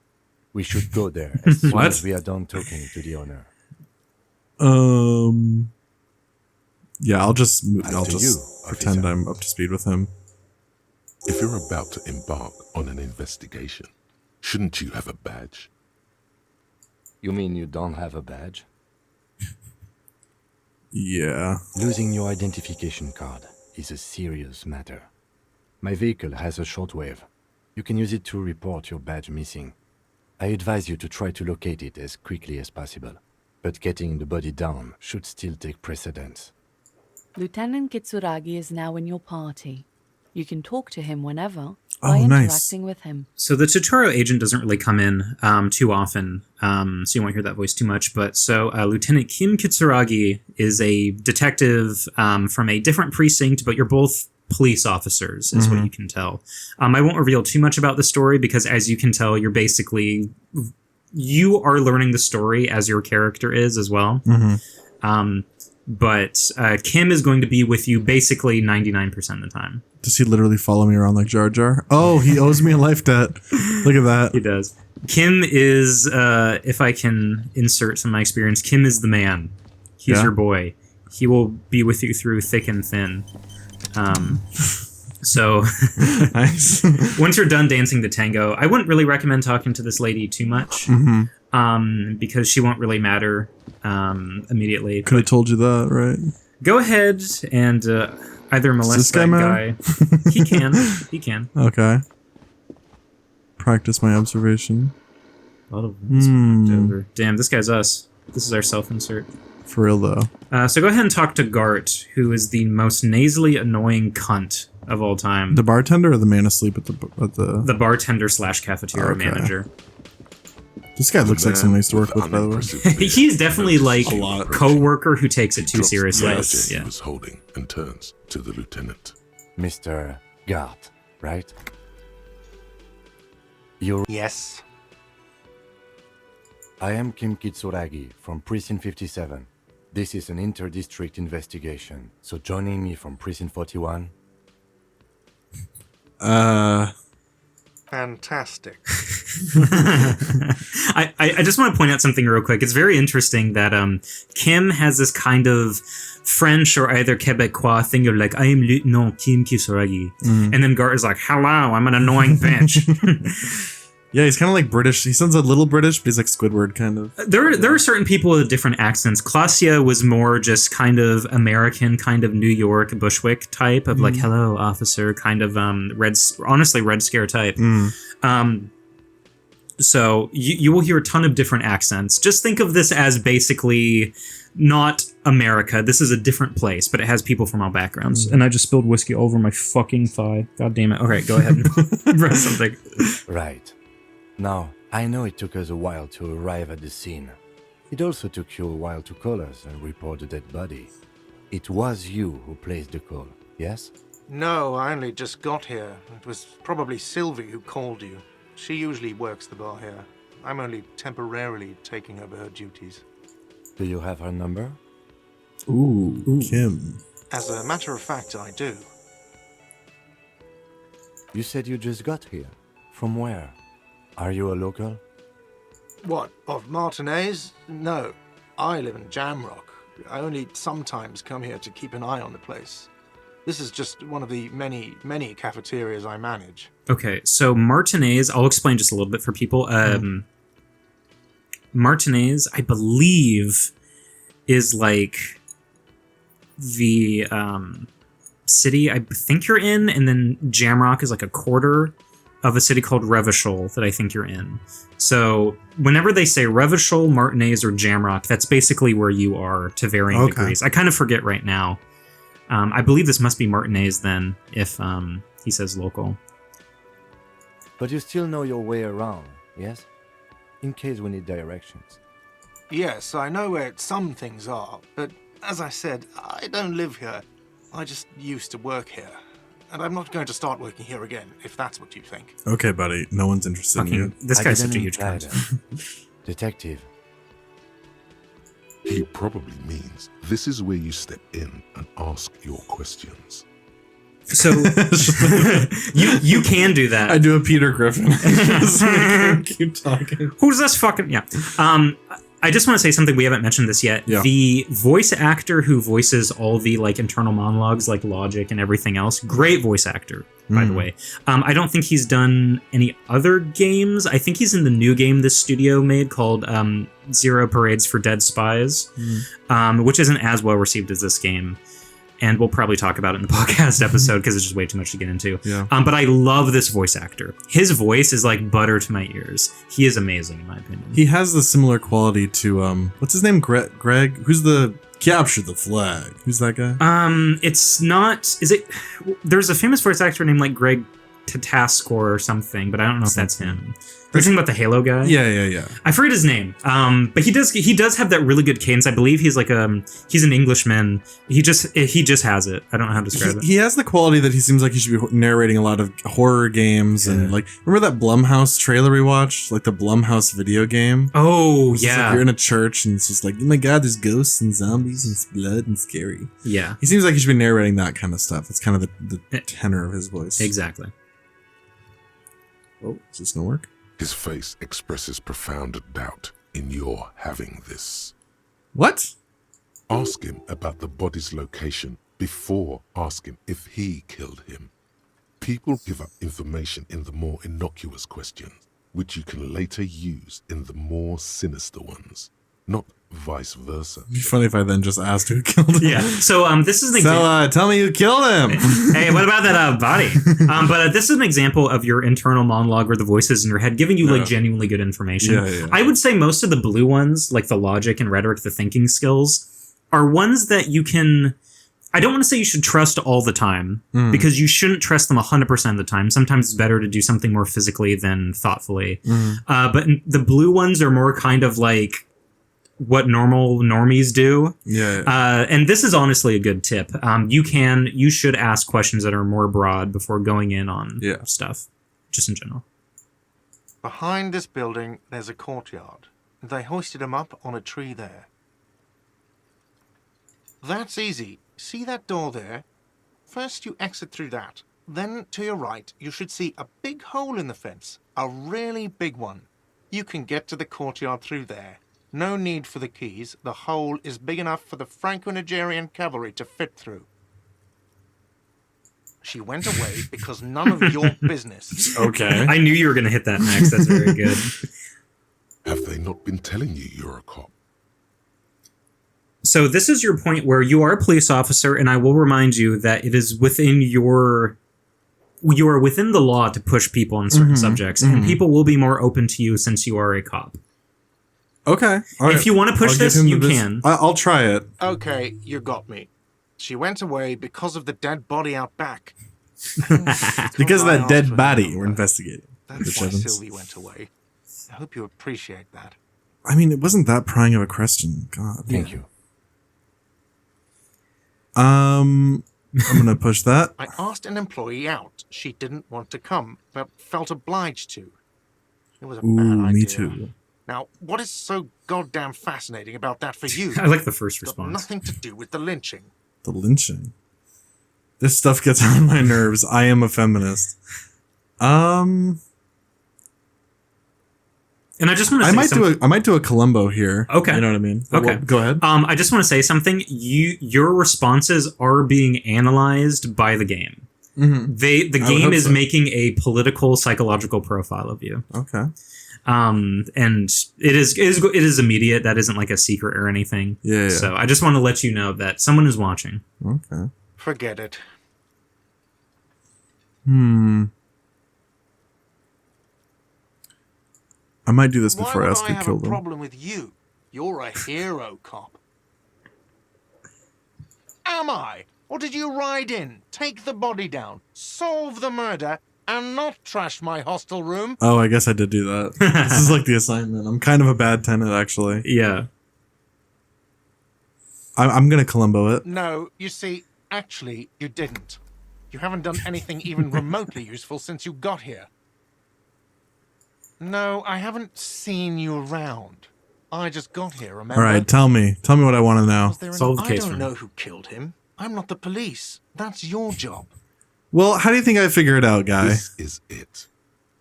We should go there as soon What? as we are done talking to the owner. Yeah, I'll just Up to you, pretend officer. I'm up to speed with him. If you're about to embark on an investigation, shouldn't you have a badge? You mean you don't have a badge? Yeah. Losing your identification card is a serious matter. My vehicle has a shortwave. You can use it to report your badge missing. I advise you to try to locate it as quickly as possible, but getting the body down should still take precedence. Lieutenant Kitsuragi is now in your party. You can talk to him whenever Oh, by nice. interacting with him. So the Totoro agent doesn't really come in too often, so you won't hear that voice too much. But so Lieutenant Kim Kitsuragi is a detective from a different precinct, but you're both police officers, is what you can tell. I won't reveal too much about the story because, as you can tell, you are learning the story as your character is as well. But Kim is going to be with you basically 99% of the time. Does he literally follow me around like Jar Jar? Oh, he owes me a life debt. Look at that. He does. Kim is, if I can insert some of my experience, Kim is the man. He's Yeah? your boy. He will be with you through thick and thin. So Nice. once you're done dancing the tango, I wouldn't really recommend talking to this lady too much, because she won't really matter immediately. Could have told you that, right? Go ahead and either molest this guy that mad? guy. He can. He can. Okay. Practice my observation. A lot of ones knocked over. Damn, this guy's us. This is our self-insert. For real though. So go ahead and talk to Gart, who is the most nasally annoying cunt of all time. The bartender or the man asleep at the The bartender / cafeteria Okay. manager. This guy looks like someone I used to work with, by the way. Unimpressive beard He's definitely like notices you lot. approaching. co-worker who takes it He too drops the seriously. badge he Yeah. was holding and turns to the lieutenant. Mr. Gart, right? You're. Yes. I am Kim Kitsuragi from Precinct 57. This is an inter-district investigation, so joining me from Precinct 41. Fantastic. I just want to point out something real quick. It's very interesting that Kim has this kind of French or either Quebecois thing of like, I am Lieutenant Kim Kisaragi. And then Gart is like, hello, I'm an annoying bitch. Yeah, he's kind of like British. He sounds a little British, but he's like Squidward kind of. There are certain people with different accents. Claudia was more just kind of American, kind of New York Bushwick type of like, hello, officer, kind of Red Scare type. So you will hear a ton of different accents. Just think of this as basically not America. This is a different place, but it has people from all backgrounds. And I just spilled whiskey over my fucking thigh. God damn it. Okay, go ahead and press something. Right. Now, I know it took us a while to arrive at the scene. It also took you a while to call us and report the dead body. It was you who placed the call, yes? No, I only just got here. It was probably Sylvie who called you. She usually works the bar here. I'm only temporarily taking over her duties. Do you have her number? Ooh, Kim. As a matter of fact, I do. You said you just got here. From where? Are you a local? What, of Martinez? No, I live in Jamrock. I only sometimes come here to keep an eye on the place. This is just one of the many, many cafeterias I manage. Okay, so Martinez, I'll explain just a little bit for people. Martinez, I believe, is like the city I think you're in, and then Jamrock is like a quarter of a city called Revachol that I think you're in. So whenever they say Revachol, Martinez, or Jamrock, that's basically where you are to varying degrees. I kind of forget right now. I believe this must be Martinez then, if he says local. But you still know your way around, yes? In case we need directions. Yes, I know where some things are, but as I said, I don't live here. I just used to work here. And I'm not going to start working here again, if that's what you think. Okay, buddy. No one's interested in you. This I guy's such a didn't huge imply cunt. that. Detective, He probably means this is where you step in and ask your questions. So you can do that. I do a Peter Griffin. Just keep talking. Who's this fucking yeah? I just want to say something. We haven't mentioned this yet. Yeah. The voice actor who voices all the like internal monologues, like Logic and everything else, great voice actor, by the way. I don't think he's done any other games. I think he's in the new game this studio made called Zero Parades for Dead Spies, which isn't as well received as this game. And we'll probably talk about it in the podcast episode because it's just way too much to get into. Yeah. But I love this voice actor. His voice is like butter to my ears. He is amazing, in my opinion. He has the similar quality to what's his name? Greg? Who's the capture the flag? Who's that guy? It's not. Is it? There's a famous voice actor named like Greg Tatascore or something, but I don't know if that's him. Are you talking about the Halo guy? Yeah. I forget his name. But he does have that really good cadence. I believe he's like he's an Englishman. He just has it. I don't know how to describe it. He has the quality that he seems like he should be narrating a lot of horror games and like remember that Blumhouse trailer we watched, like the Blumhouse video game. Oh It's just like yeah, you're in a church and it's just like, oh my god, there's ghosts and zombies and it's blood and scary. yeah, He seems like he should be narrating that kind of stuff. It's kind of the tenor of his voice. exactly. Oh, is this gonna work? His face expresses profound doubt in your having this. What? Ask him about the body's location before asking if he killed him. People give up information in the more innocuous questions, which you can later use in the more sinister ones, not vice versa. It'd be funny if I then just asked who killed him. Yeah. So this is an So example. tell me who killed him. Hey, what about that body? But this is an example of your internal monologue or the voices in your head giving you like genuinely good information. Yeah. I would say most of the blue ones, like the logic and rhetoric, the thinking skills, are ones that you can. I don't want to say you should trust all the time because you shouldn't trust them 100% of the time. Sometimes it's better to do something more physically than thoughtfully. But the blue ones are more kind of like what normies do. Yeah. And this is honestly a good tip. You should ask questions that are more broad before going in on stuff, just in general. Behind this building, there's a courtyard. They hoisted him up on a tree there. That's easy. See that door there? First you exit through that. Then to your right, you should see a big hole in the fence. A really big one. You can get to the courtyard through there. No need for the keys. The hole is big enough for the Franco-Nigerian cavalry to fit through. She went away because none of your business. Okay. I knew you were going to hit that, Max. That's very good. Have they not been telling you you're a cop? So this is your point where you are a police officer, and I will remind you that it is within you are within the law to push people on certain subjects, and people will be more open to you since you are a cop. Okay. All right. If you want to push I'll this, give him you this- can. I'll try it. Okay, you got me. She went away because of the dead body out back. Because of that Right dead after body the we're investigating. That's Rich why Evans. Sylvie went away. I hope you appreciate that. I mean, it wasn't that prying of a question. God. Thank you. I'm gonna push that. I asked an employee out. She didn't want to come, but felt obliged to. It was a bad Ooh, idea. me too. Now, what is so goddamn fascinating about that for you? I like the first Got response. nothing to do with the lynching. The lynching. This stuff gets on my nerves. I am a feminist. And I just want to I say might something. I might do a Columbo here. Okay. You know what I mean? Okay. Go ahead. I just want to say something. Your responses are being analyzed by the game. The I would game hope is so. making a political psychological profile of you. Okay. And it is immediate. That isn't like a secret or anything. Yeah. So I just want to let you know that someone is watching. Okay. Forget it. I might do this Why before would I ask I who have a killed him. problem with you? You're a hero cop. Am I? Or did you ride in, take the body down, solve the murder, and not trash my hostel room? Oh, I guess I did do that. This is like the assignment. I'm kind of a bad tenant, actually. Yeah. I'm gonna Columbo it. No, you see, actually, you didn't. You haven't done anything even remotely useful since you got here. No, I haven't seen you around. I just got here, remember? All right, tell me what I want to know. Was there an- Solve the I case don't for me. know who killed him. I'm not the police. That's your job. Well, how do you think I figure it out, guy? This is it.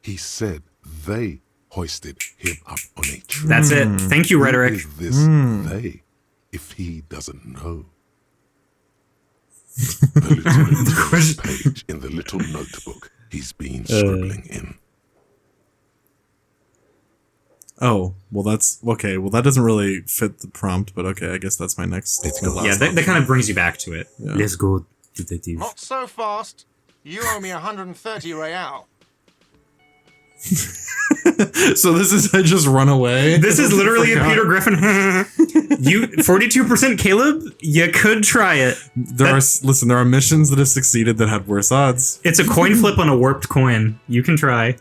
He said they hoisted him up on a tree. That's it. Thank you, Who Rhetoric. is this they, if he doesn't know? The little page in the little notebook he's been scribbling in. Oh, well, that's okay. Well, that doesn't really fit the prompt, but okay, I guess that's my next. Let's go. Yeah, that kind of brings you back to it. Yeah. Let's go, detective. Not so fast. You owe me 130 real. So this is I just run away. This is literally a Peter Griffin. You 42% Caleb. You could try it. There are missions that have succeeded that had worse odds, It's a coin flip on a warped coin. You can try.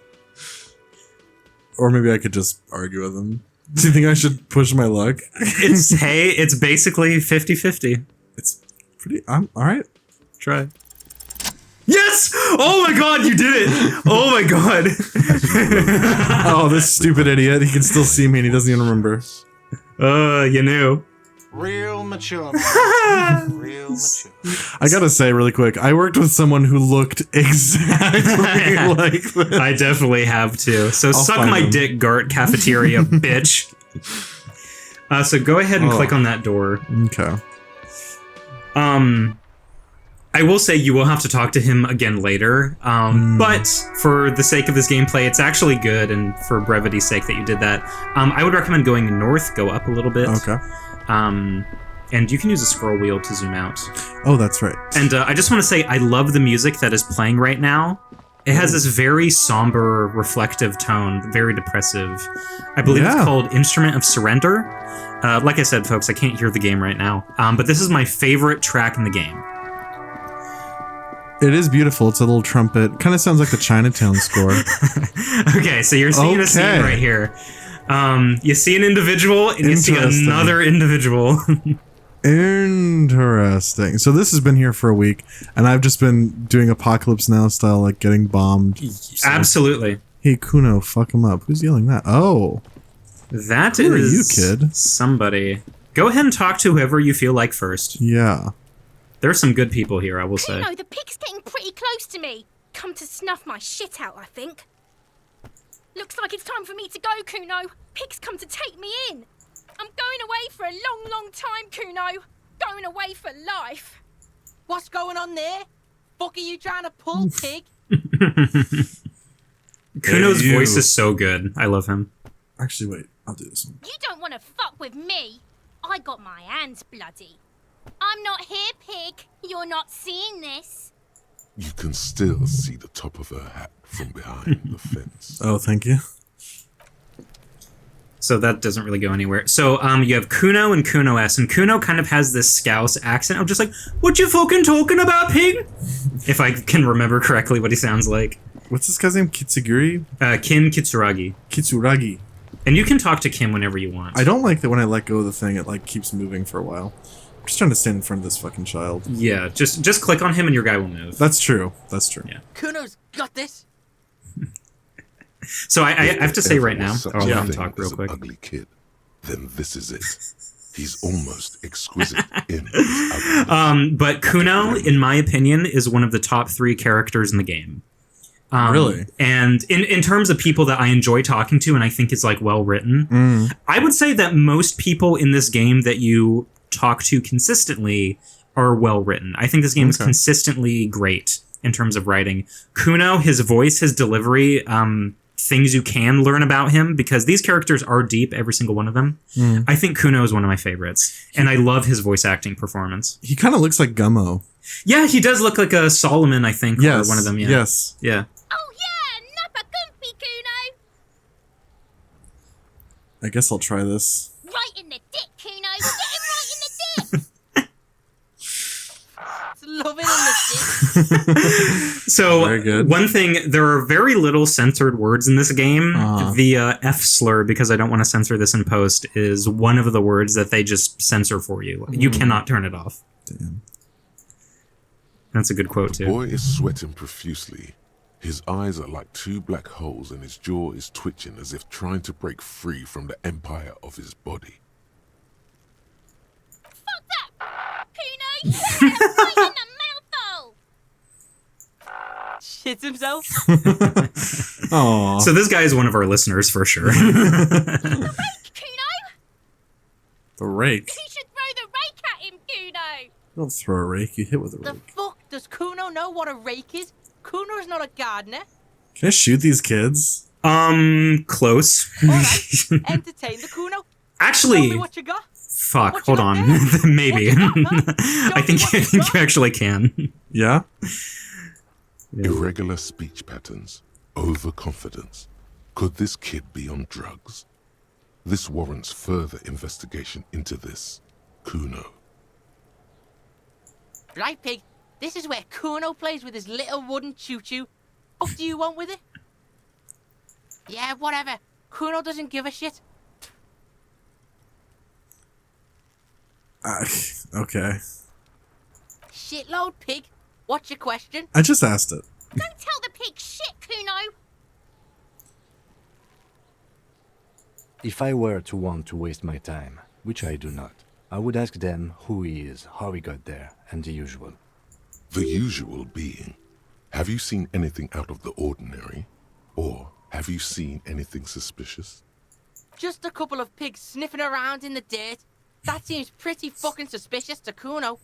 or maybe I could just argue with them. Do you think I should push my luck? It's basically 50-50. It's pretty. I'm all right. Try. Yes! Oh my god, you did it! Oh my god. Oh, this stupid idiot! He can still see me, and he doesn't even remember. You knew. Real mature. Man. Real mature. I gotta say, really quick, I worked with someone who looked exactly like this. I definitely have to. So suck find my him. dick, Gart cafeteria, bitch. So go ahead and Oh. click on that door. Okay. I will say you will have to talk to him again later, but for the sake of this gameplay, it's actually good, and for brevity's sake that you did that. I would recommend going north, go up a little bit. Okay. And you can use a scroll wheel to zoom out. Oh, that's right. And I just want to say, I love the music that is playing right now. It has this very somber, reflective tone, very depressive. I believe it's called Instrument of Surrender. Like I said, folks, I can't hear the game right now, but this is my favorite track in the game. It is beautiful. It's a little trumpet. Kind of sounds like the Chinatown score. Okay, so you're seeing a scene right here. You see an individual, and you see another individual. Interesting. So this has been here for a week, and I've just been doing Apocalypse Now style, like getting bombed. So. Absolutely. Hey, Kuno, fuck him up. Who's yelling that? Oh. That Who is are you, kid? Somebody. Go ahead and talk to whoever you feel like first. Yeah. There's some good people here, I will say. Kuno, the pig's getting pretty close to me. Come to snuff my shit out, I think. Looks like it's time for me to go, Kuno. Pig's come to take me in. I'm going away for a long, long time, Kuno. Going away for life. What's going on there? Fuck are you trying to pull, pig? Kuno's voice is so good. I love him. Actually, wait. I'll do this one. You don't want to fuck with me. I got my hands bloody. I'm not here, pig. You're not seeing this. You can still see the top of her hat from behind the fence. Oh, thank you. So that doesn't really go anywhere. So you have Kuno and Kuno S, and Kuno kind of has this Scouse accent. I'm just like, what you fucking talking about, pig? If I can remember correctly what he sounds like. What's this guy's name? Kitsuguri? Kin Kitsuragi. Kitsuragi. And you can talk to Kim whenever you want. I don't like that when I let go of the thing, it like keeps moving for a while. I'm just trying to stand in front of this fucking child. Yeah, just click on him and your guy will move. That's true. That's true. Yeah. Kuno's got this. So I have to say right now, Such I'll a let him thing talk real as an quick. ugly kid, then this is it. He's almost exquisite in his ugliness. But Kuno, in my opinion, is one of the top 3 characters in the game. Really? And in terms of people that I enjoy talking to and I think is like well written, I would say that most people in this game that you talk to consistently are well written. I think this game is consistently great in terms of writing. Kuno, his voice, his delivery, things you can learn about him, because these characters are deep, every single one of them. I think Kuno is one of my favorites, and I love his voice acting performance. He kind of looks like Gummo. Yeah, he does look like a Solomon, I think, Yes. or one of them. Yeah. Yes. Yeah. Oh yeah, Nappa Gumpy, Kuno. I guess I'll try this. Right in the dick, Kuno. Get him right in the dick. It's loving in the dick. So Very good. one thing, there are very little censored words in this game. The F slur, because I don't want to censor this in post, is one of the words that they just censor for you. You cannot turn it off. Damn. That's a good quote The too. boy is sweating profusely. His eyes are like 2 black holes and his jaw is twitching as if trying to break free from the empire of his body. Fuck that, Kuno. You hit him right in the mouth hole. Shits himself. Aww. So this guy is one of our listeners for sure. Kuno. The rake. You should throw the rake at him, Kuno. Don't throw a rake. You hit with a The rake. fuck does Kuno know what a rake is? Kuno is not a gardener. Can I shoot these kids? Close. Alright, entertain the Kuno. Tell Actually, me what you got. fuck. What you Hold got on. there? Maybe. What you got, huh? I think Show me what you you actually can. Yeah? Irregular speech patterns, overconfidence. Could this kid be on drugs? This warrants further investigation into this Kuno. Right, pig. This is where Kuno plays with his little wooden choo-choo. What do you want with it? Yeah, whatever. Kuno doesn't give a shit. Okay. Shitload, pig. What's your question? I just asked it. Don't tell the pig shit, Kuno. If I were to want to waste my time, which I do not, I would ask them who he is, how he got there, and the usual. The usual being, have you seen anything out of the ordinary? Or have you seen anything suspicious? Just a couple of pigs sniffing around in the dirt. That seems pretty fucking suspicious to Kuno.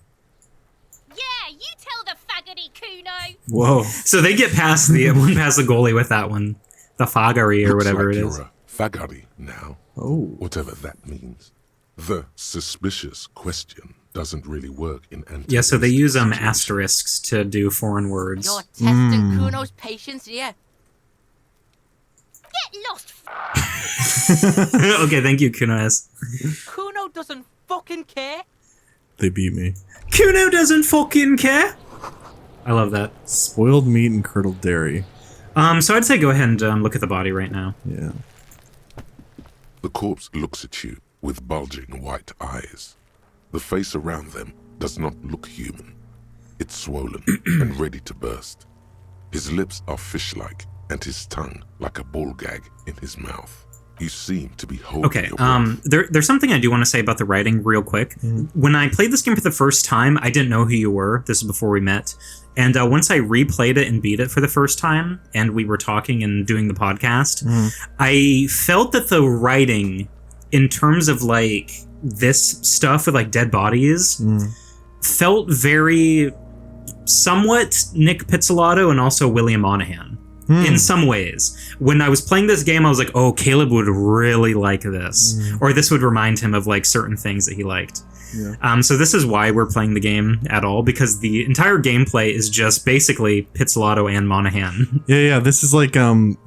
Yeah, you tell the faggity, Kuno. Whoa. So they get past the one past the goalie with that one, the faggery or Looks whatever like it is. you're a faggoty now, Oh. whatever that means. The suspicious question doesn't really work in Yeah, so they antagonistic use situations. asterisks to do foreign words. You're testing Kuno's patience here. Get lost, Okay, thank you, Kuno. Kuno doesn't fucking care. They beat me. Kuno doesn't fucking care. I love that. Spoiled meat and curdled dairy. So I'd say go ahead and look at the body right now. Yeah. The corpse looks at you with bulging white eyes. The face around them does not look human. It's swollen and ready to burst. His lips are fish-like, and his tongue like a ball gag in his mouth. You seem to be holding Okay, your breath. there's something I do want to say about the writing real quick. When I played this game for the first time, I didn't know who you were. This is before we met. And once I replayed it and beat it for the first time, and we were talking and doing the podcast, I felt that the writing, in terms of like this stuff with like dead bodies, felt very somewhat Nick Pizzolatto and also William Monahan. In some ways. When I was playing this game, I was like, oh, Caleb would really like this. Or this would remind him of like certain things that he liked. Yeah. So this is why we're playing the game at all, because the entire gameplay is just basically Pizzolatto and Monahan. Yeah. This is like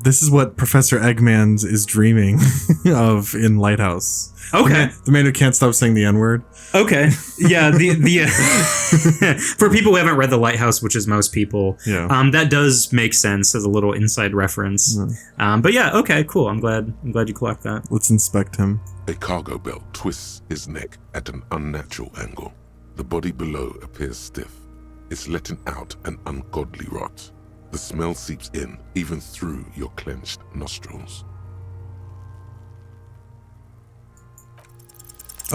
this is what Professor Eggman is dreaming of in Lighthouse. Okay. The man who can't stop saying the N-word. Okay. Yeah, the for people who haven't read The Lighthouse, which is most people, Yeah. that does make sense as a little inside reference. But yeah, okay, cool. I'm glad you clocked that. Let's inspect him. A cargo belt twists his neck at an unnatural angle. The body below appears stiff. It's letting out an ungodly rot. The smell seeps in, even through your clenched nostrils.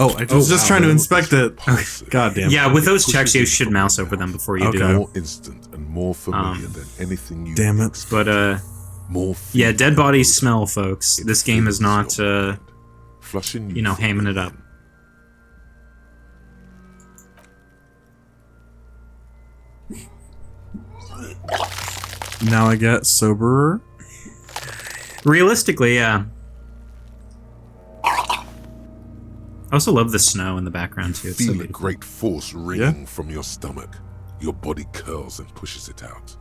Oh, I was just trying to inspect it. Pulsing, God damn. Yeah, with those Pushes checks, you in should from mouse your over them mouth. before you do Okay. it. More instant and more familiar than anything you Damn it. expect. But More yeah, dead bodies food. smell, folks. It This game is fills not your mind, flushing you know, from hamming it up. Now I get soberer. Realistically, yeah. I also love the snow in the background too. It's so Feel a beautiful. great force ringing from your stomach. Your body curls and pushes it out,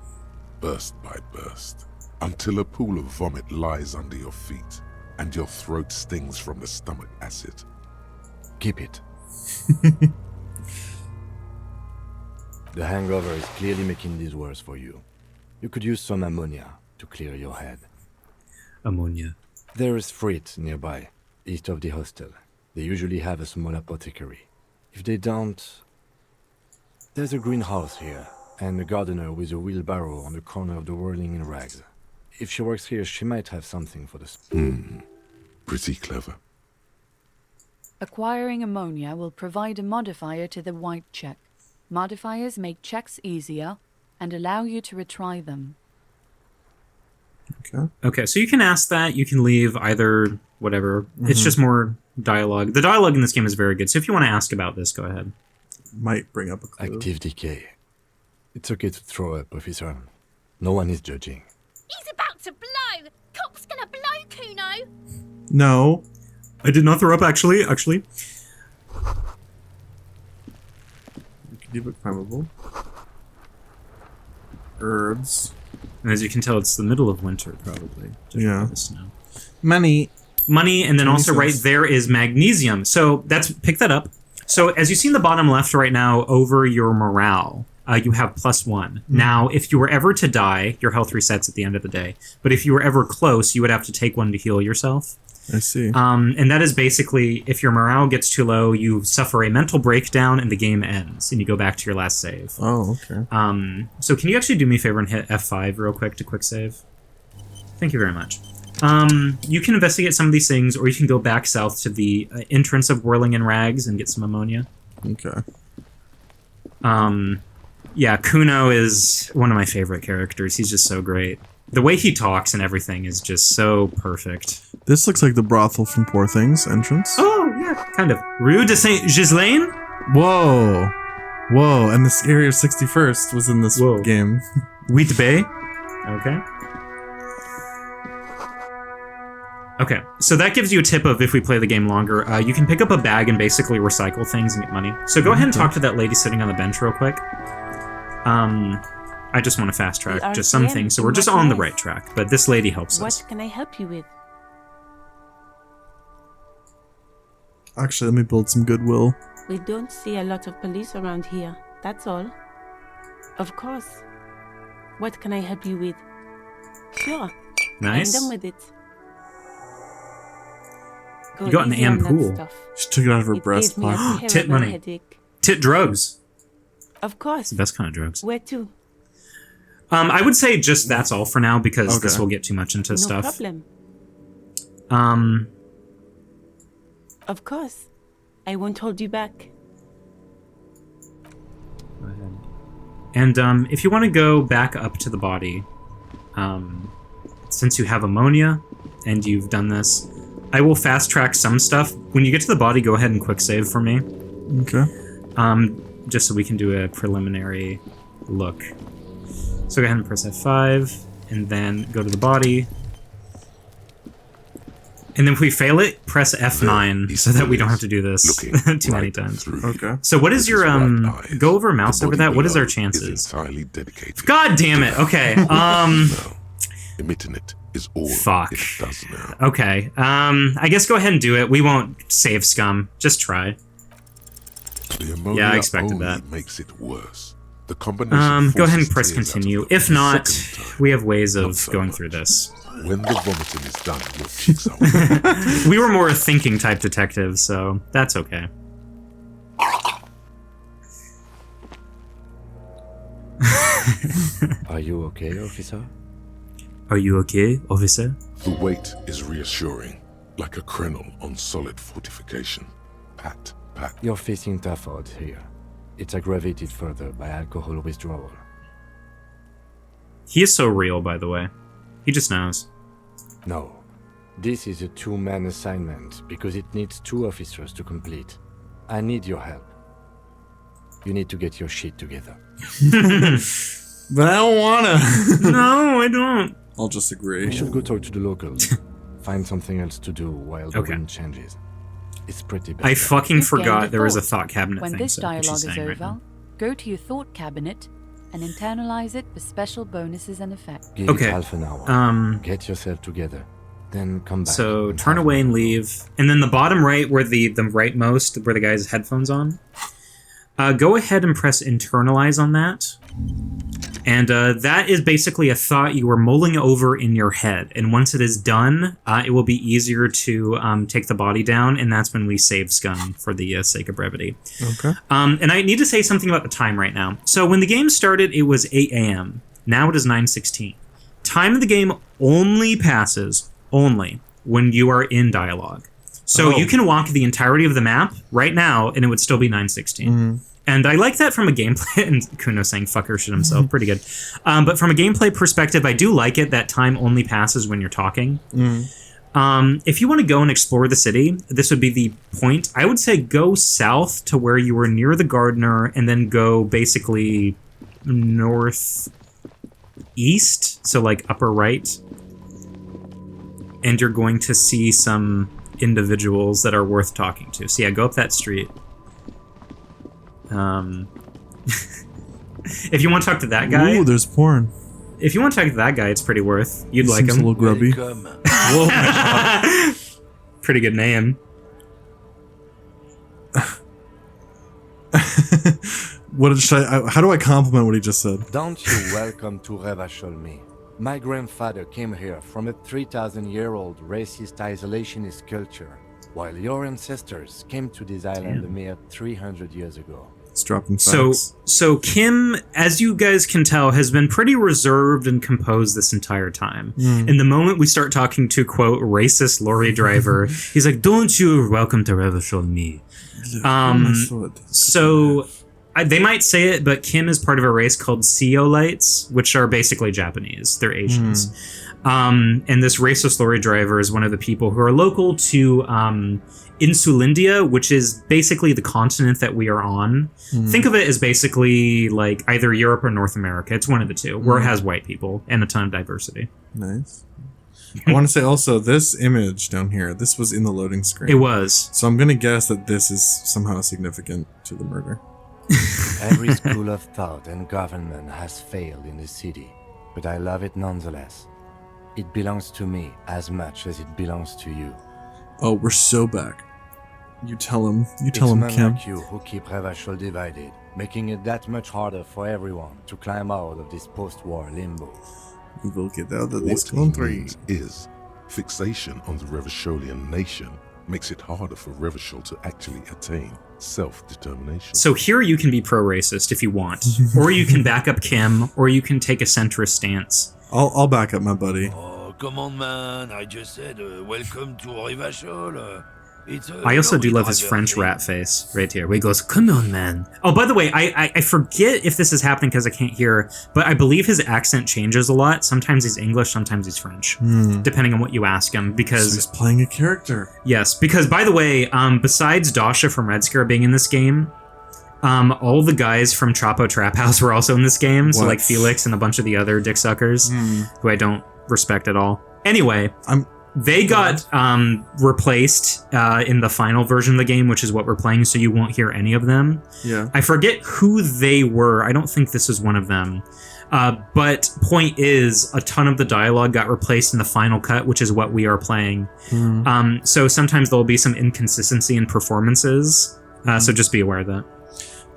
burst by burst, until a pool of vomit lies under your feet, and your throat stings from the stomach acid. Keep it. The hangover is clearly making these worse for you. You could use some ammonia to clear your head. Ammonia. There is Frit nearby, east of the hostel. They usually have a small apothecary. If they don't... There's a greenhouse here, and a gardener with a wheelbarrow on the corner of the whirling in rags. If she works here, she might have something for the... Pretty clever. Acquiring ammonia will provide a modifier to the white check. Modifiers make checks easier and allow you to retry them. Okay. Okay, so you can ask that. You can leave either whatever. It's just more dialogue. The dialogue in this game is very good. So if you want to ask about this, go ahead. Might bring up a clue. Active decay. It's okay to throw up, officer. No one is judging. He's about to blow. Cop's gonna blow, Kuno. No. I did not throw up, actually. Keep it climbable. Herbs. And as you can tell, it's the middle of winter, probably. judging Yeah. by the snow. Money. Money, and then also 20 right cents. there is magnesium. So pick that up. So as you see in the bottom left right now, over your morale, you have +1. Now, if you were ever to die, your health resets at the end of the day. But if you were ever close, you would have to take one to heal yourself. I see. And that is basically, if your morale gets too low, you suffer a mental breakdown and the game ends, and you go back to your last save. Oh, okay. So can you actually do me a favor and hit F5 real quick to quick save? Thank you very much. You can investigate some of these things, or you can go back south to the entrance of Whirling in Rags and get some ammonia. Okay. Yeah, Kuno is one of my favorite characters. He's just so great. The way he talks and everything is just so perfect. This looks like the brothel from Poor Things entrance. Oh, yeah, kind of. Rue de Saint Ghislaine? Whoa. Whoa, and this area of 61st was in this Whoa. game. Wheat Bay. Okay. Okay, so that gives you a tip of if we play the game longer, you can pick up a bag and basically recycle things and get money. So go ahead and talk to that lady sitting on the bench real quick. I just want to fast track The just some RCM things, so in we're just on the Martinez. right track. But this lady helps us. What can I help you with? Actually, let me build some goodwill. We don't see a lot of police around here. That's all. Of course. What can I help you with? Sure. Nice. I'm done with it. Go You got an easy on that ampoule. stuff. She took it out of her It breast gave me a pocket. Tit terrible money. headache. Tit drugs. Of course. It's the best kind of drugs. Where to? I would say just that's all for now because this Okay. will get too much into No stuff. problem. Of course. I won't hold you back. And if you want to go back up to the body, since you have ammonia and you've done this, I will fast track some stuff. When you get to the body, go ahead and quick save for me, Okay. just so we can do a preliminary look. So go ahead and press F5, and then go to the body. And then if we fail it, press F9 so that we don't have to do this too many times. Okay. So what is your go over mouse over that? What is our Is chances? entirely dedicated. God damn it. Okay. Emitting it is all Fuck. it does now. Okay. I guess go ahead and do it. We won't save scum. Just try. The ammonia Yeah, I expected only that. makes it worse. The combination Go ahead and forces press tears out of continue. them If the not, second time. we have ways Not of so going much. through this. When the vomiting is done, your cheeks are wet. We were more a thinking type detective, so that's okay. Are you okay, officer? Are you okay, officer? The weight is reassuring, like a krenel on solid fortification. Pat, pat. You're facing tough odds here. It's aggravated further by alcohol withdrawal. He is so real, by the way. He just knows. No. This is a two-man assignment because it needs 2 officers to complete. I need your help. You need to get your shit together. But I don't wanna. No, I don't. I'll just agree. We should go talk to the locals. Find something else to do while the Okay. wind changes. It's pretty bad. I fucking You've gained forgot a there was a thought. thought cabinet When thing. this so what she's dialogue is saying right over, now. go to your thought cabinet and internalize it for special bonuses and effects. Give Okay, it half an hour. Get yourself together. Then come back. So and turn have away and another leave, and then the bottom right, where the rightmost, where the guy's headphones on, go ahead and press internalize on that, and that is basically a thought you were mulling over in your head. And once it is done, it will be easier to take the body down, and that's when we save scum for the sake of brevity. Okay. And I need to say something about the time right now. So when the game started, it was 8 a.m. Now it is 9:16. Time of the game only passes when you are in dialogue. So Oh. you can walk the entirety of the map right now, and it would still be 9:16. And I like that from a gameplay. And Kuno saying "fucker" shit himself, pretty good. But from a gameplay perspective, I do like it that time only passes when you're talking. If you want to go and explore the city, this would be the point. I would say go south to where you were near the gardener, and then go basically northeast, so like upper right. And you're going to see some individuals that are worth talking to. So yeah, go up that street. If you want to talk to that guy, Ooh, there's porn. if you want to talk to that guy, it's pretty worth. You'd He like seems him. a little grubby. Whoa. Pretty good name. How do I compliment what he just said? Don't you welcome to Revacholmi. My grandfather came here from a 3,000-year-old racist isolationist culture, while your ancestors came to this island a mere 300 years ago. It's dropping So, facts. so Kim, as you guys can tell, has been pretty reserved and composed this entire time. And the moment we start talking to, quote, racist lorry driver, he's like, don't you welcome to Revacholmi. So they might say it, but Kim is part of a race called Seolites, which are basically Japanese. They're Asians. And this racist lorry driver is one of the people who are local to Insulindia, which is basically the continent that we are on. Think of it as basically like either Europe or North America. It's one of the two, where it has white people and a ton of diversity. Nice. I want to say also, this image down here, this was in the loading screen. It was. So I'm going to guess that this is somehow significant to the murder. Every school of thought and government has failed in the city, but I love it nonetheless. It belongs to me as much as it belongs to you. Oh, we're so back. You tell him. You It's tell him, men Kim. like you who keep Revachol divided, making it that much harder for everyone to climb out of this post-war limbo. We will get out of this What he country. means is fixation on the Revacholian nation makes it harder for Revachol to actually attain self-determination. So here you can be pro-racist if you want, or you can back up Kim, or you can take a centrist stance. I'll back up my buddy. Oh, come on, man. I just said, welcome to Revachol. I also do love his French rat face right here, where he goes, "Come on, man." Oh, by the way, I forget if this is happening because I can't hear, but I believe his accent changes a lot. Sometimes he's English, sometimes he's French, depending on what you ask him. So Because he's playing a character. yes, because by the way, besides Dasha from Red Scare being in this game, all the guys from Chapo Trap House were also in this game. So What? like Felix and a bunch of the other dick suckers, who I don't respect at all. Anyway, they got replaced in the final version of the game, which is what we're playing, so you won't hear any of them. Yeah. I forget who they were. I don't think this is one of them. But point is, a ton of the dialogue got replaced in the final cut, which is what we are playing. So sometimes there'll be some inconsistency in performances. So just be aware of that.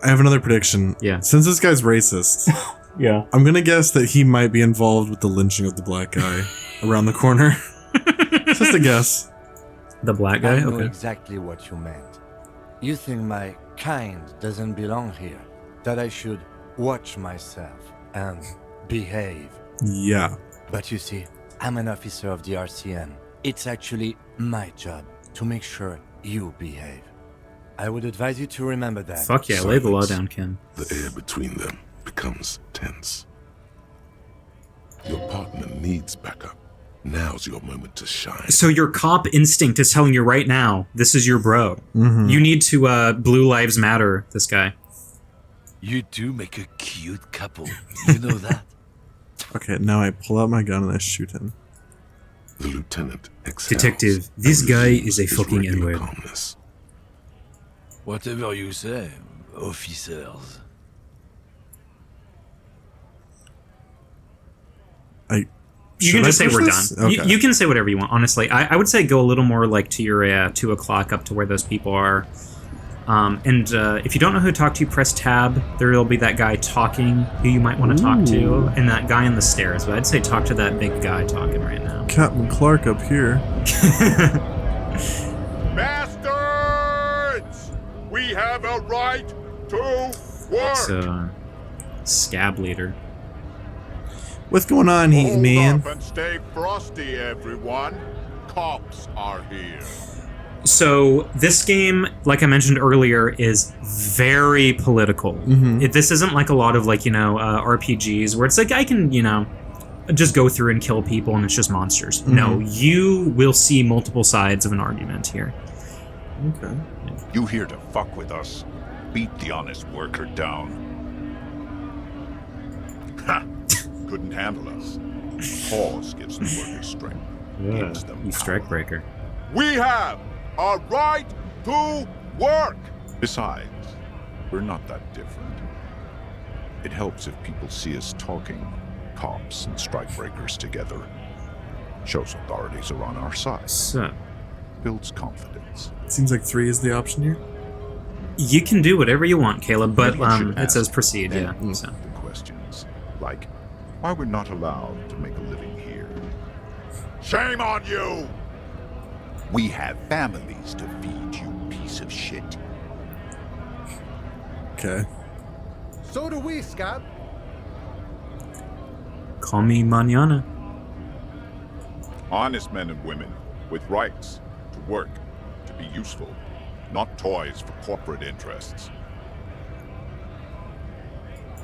I have another prediction. Yeah. Since this guy's racist, Yeah. I'm going to guess that he might be involved with the lynching of the black guy around the corner. Just a guess. The black guy? I know Okay. exactly what you meant. You think my kind doesn't belong here, that I should watch myself and behave. Yeah. But you see, I'm an officer of the RCN. It's actually my job to make sure you behave. I would advise you to remember that. Fuck yeah, lay the law Silence. down, Kim. The air between them becomes tense. Your partner needs backup. Now's your moment to shine. So your cop instinct is telling you right now, this is your bro. You need to Blue Lives Matter this guy. You do make a cute couple. You know that? Okay, now I pull out my gun and I shoot him. The lieutenant exhales Detective, and this guy resumes is a his fucking regular N-word. calmness. Whatever you say, officers. You can just say we're done. Okay. You can say whatever you want, honestly. I would say go a little more like to your 2 o'clock up to where those people are. And if you don't know who to talk to, press tab. There will be that guy talking who you might want to talk to, and that guy on the stairs. But I'd say talk to that big guy talking right now. Captain Clark up here. Bastards! We have a right to work! So, scab leader. What's going on here, Hold man? up and stay frosty, everyone. Cops are here. So this game, like I mentioned earlier, is very political. This isn't like a lot of like, RPGs where it's like I can, just go through and kill people and it's just monsters. No, you will see multiple sides of an argument here. Okay. You here to fuck with us? Beat the honest worker down. Ha! Couldn't handle us. Pause gives the workers strength. Gives them You power. strikebreaker. We have a right to work! Besides, we're not that different. It helps if people see us talking, cops and strikebreakers together. Shows authorities are on our side. So Builds confidence. Seems like 3 is the option here. you can do whatever you want, Caleb, but Maybe you should it says ask proceed, yeah. them So. the questions, like why we're not allowed to make a living here. Shame on you! We have families to feed, you piece of shit. Okay. So do we, Scab. Call me mañana. Honest men and women with rights to work, to be useful, not toys for corporate interests.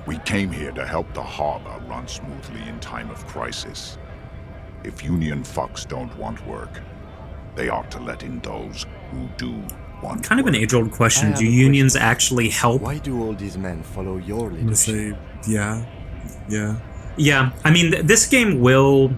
We came here to help the harbor run smoothly in time of crisis. If Union fucks don't want work, they ought to let in those who do want Kind of an work. age-old question. I have Do a unions question. actually help? Why do all these men follow your I'm gonna leadership? say, yeah. Yeah, I mean, this game will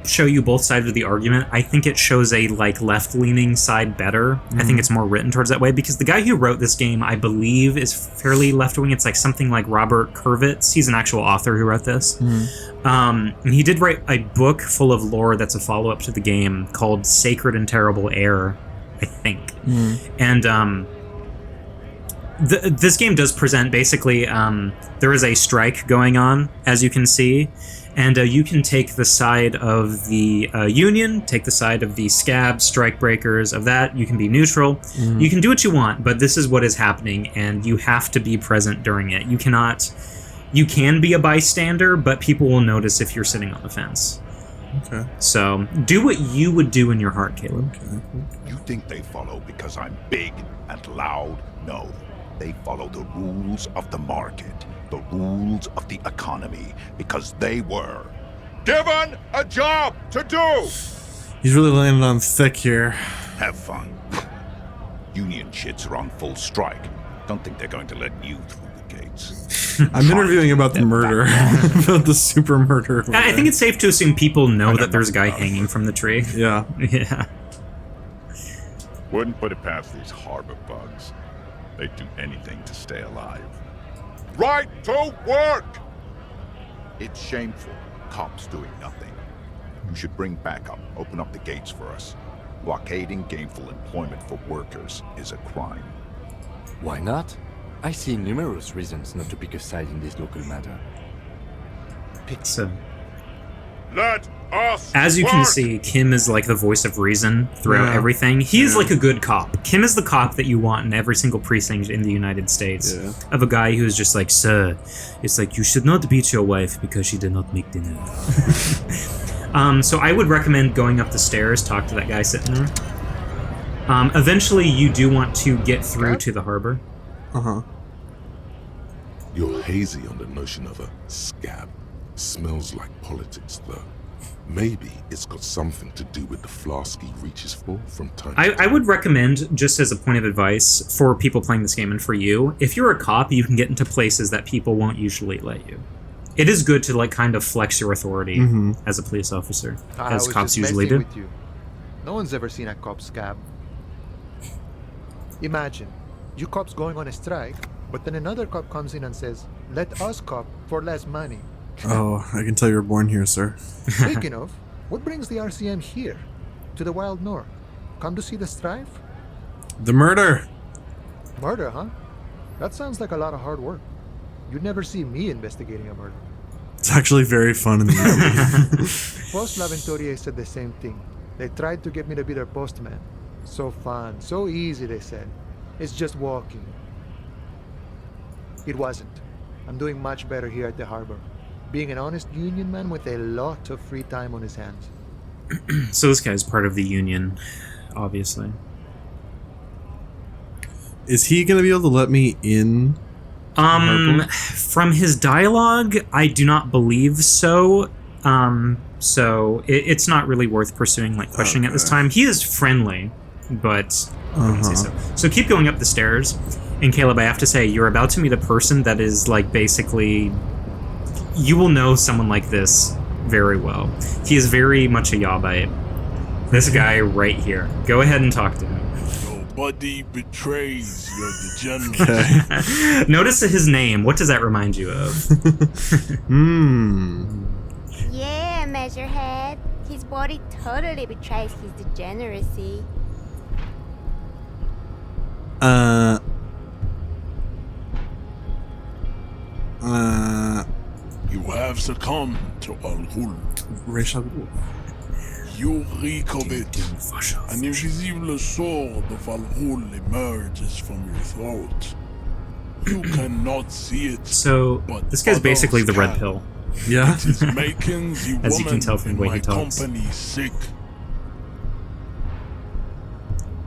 show you both sides of the argument. I think it shows a left-leaning side better. I think it's more written towards that way because the guy who wrote this game, I believe, is fairly left-wing. It's like something like Robert Kurvitz. He's an actual author who wrote this. And he did write a book full of lore that's a follow-up to the game called Sacred and Terrible Air, I think. And this game does present basically there is a strike going on, as you can see, and you can take the side of the Union, take the side of the Scab, Strikebreakers, of that. You can be neutral. You can do what you want, but this is what is happening, and you have to be present during it. You cannot... You can be a bystander, but people will notice if you're sitting on the fence. Okay. So, do what you would do in your heart, Caleb. You think they follow because I'm big and loud? No. They follow the rules of the market, the rules of the economy, because they were given a job to do! He's really landing on thick here. Have fun. Union shits are on full strike. Don't think they're going to let you through the gates. I'm interviewing about the murder. About the super murder. I think it's safe to assume people know that there's a guy hanging from the tree. Yeah. Yeah. Wouldn't put it past these harbor bugs. They'd do anything to stay alive. Right to work! It's shameful. Cops doing nothing. You should bring backup. Open up the gates for us. Blockading gainful employment for workers is a crime. Why not? I see numerous reasons not to pick a side in this local matter. So, Let us as you can work! see, Kim is like the voice of reason throughout everything. He is like a good cop. Kim is the cop that you want in every single precinct in the United States. Of a guy who's just like, sir, it's like, you should not beat your wife because she did not make dinner. So I would recommend going up the stairs, talk to that guy sitting there. Eventually, you do want to get through to the harbor. You're hazy on the notion of a scab. Smells like politics, though. Maybe it's got something to do with the flask he reaches for from time to time. I would recommend, just as a point of advice for people playing this game and for you, if you're a cop, you can get into places that people won't usually let you. It is good to kind of flex your authority as a police officer, as cops usually do. With you. No one's ever seen a cop scab. Imagine, you cops going on a strike, but then another cop comes in and says, "Let us cop for less money." Oh, I can tell you were born here, sir. Speaking of, what brings the RCM here? To the Wild North? Come to see the strife? The murder! Murder, huh? That sounds like a lot of hard work. You'd never see me investigating a murder. It's actually very fun in the movie. Post L'Aventurier said the same thing. They tried to get me to be their postman. So fun, so easy, they said. It's just walking. It wasn't. I'm doing much better here at the harbor. Being an honest union man with a lot of free time on his hands. So this guy's part of the union, obviously. Is he going to be able to let me in? From his dialogue, I do not believe so. So it's not really worth pursuing, questioning at this time. He is friendly, but I wouldn't say so. So keep going up the stairs. And Caleb, I have to say, you're about to meet a person that is basically, you will know someone like this very well. He is very much a Yawbite. This guy right here. Go ahead and talk to him. Nobody betrays your degeneracy. Notice his name. What does that remind you of? Yeah, Measurehead. His body totally betrays his degeneracy. You have succumbed to Al-Ghul. You reek of it. An invisible sword of Al-Ghul emerges from your throat. You cannot see it. So, this guy's basically the Red Pill. Yeah. It is making the As you can tell from woman the way in he my talks. company sick.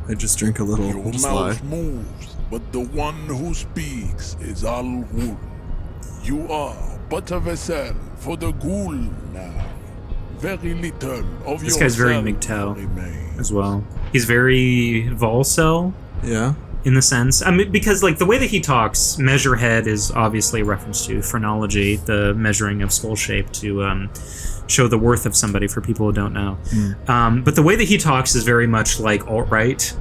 I just drink a little. Your Just lie. mouth moves, but the one who speaks is Al-Ghul. You are but a vessel for the ghoul now. Very little of This guy's very yourself MGTOW as well. He's very Volcel. Yeah. In the sense, I mean, because like the way that he talks, Measurehead is obviously a reference to phrenology, the measuring of skull shape to show the worth of somebody for people who don't know. But the way that he talks is very much like alt-right,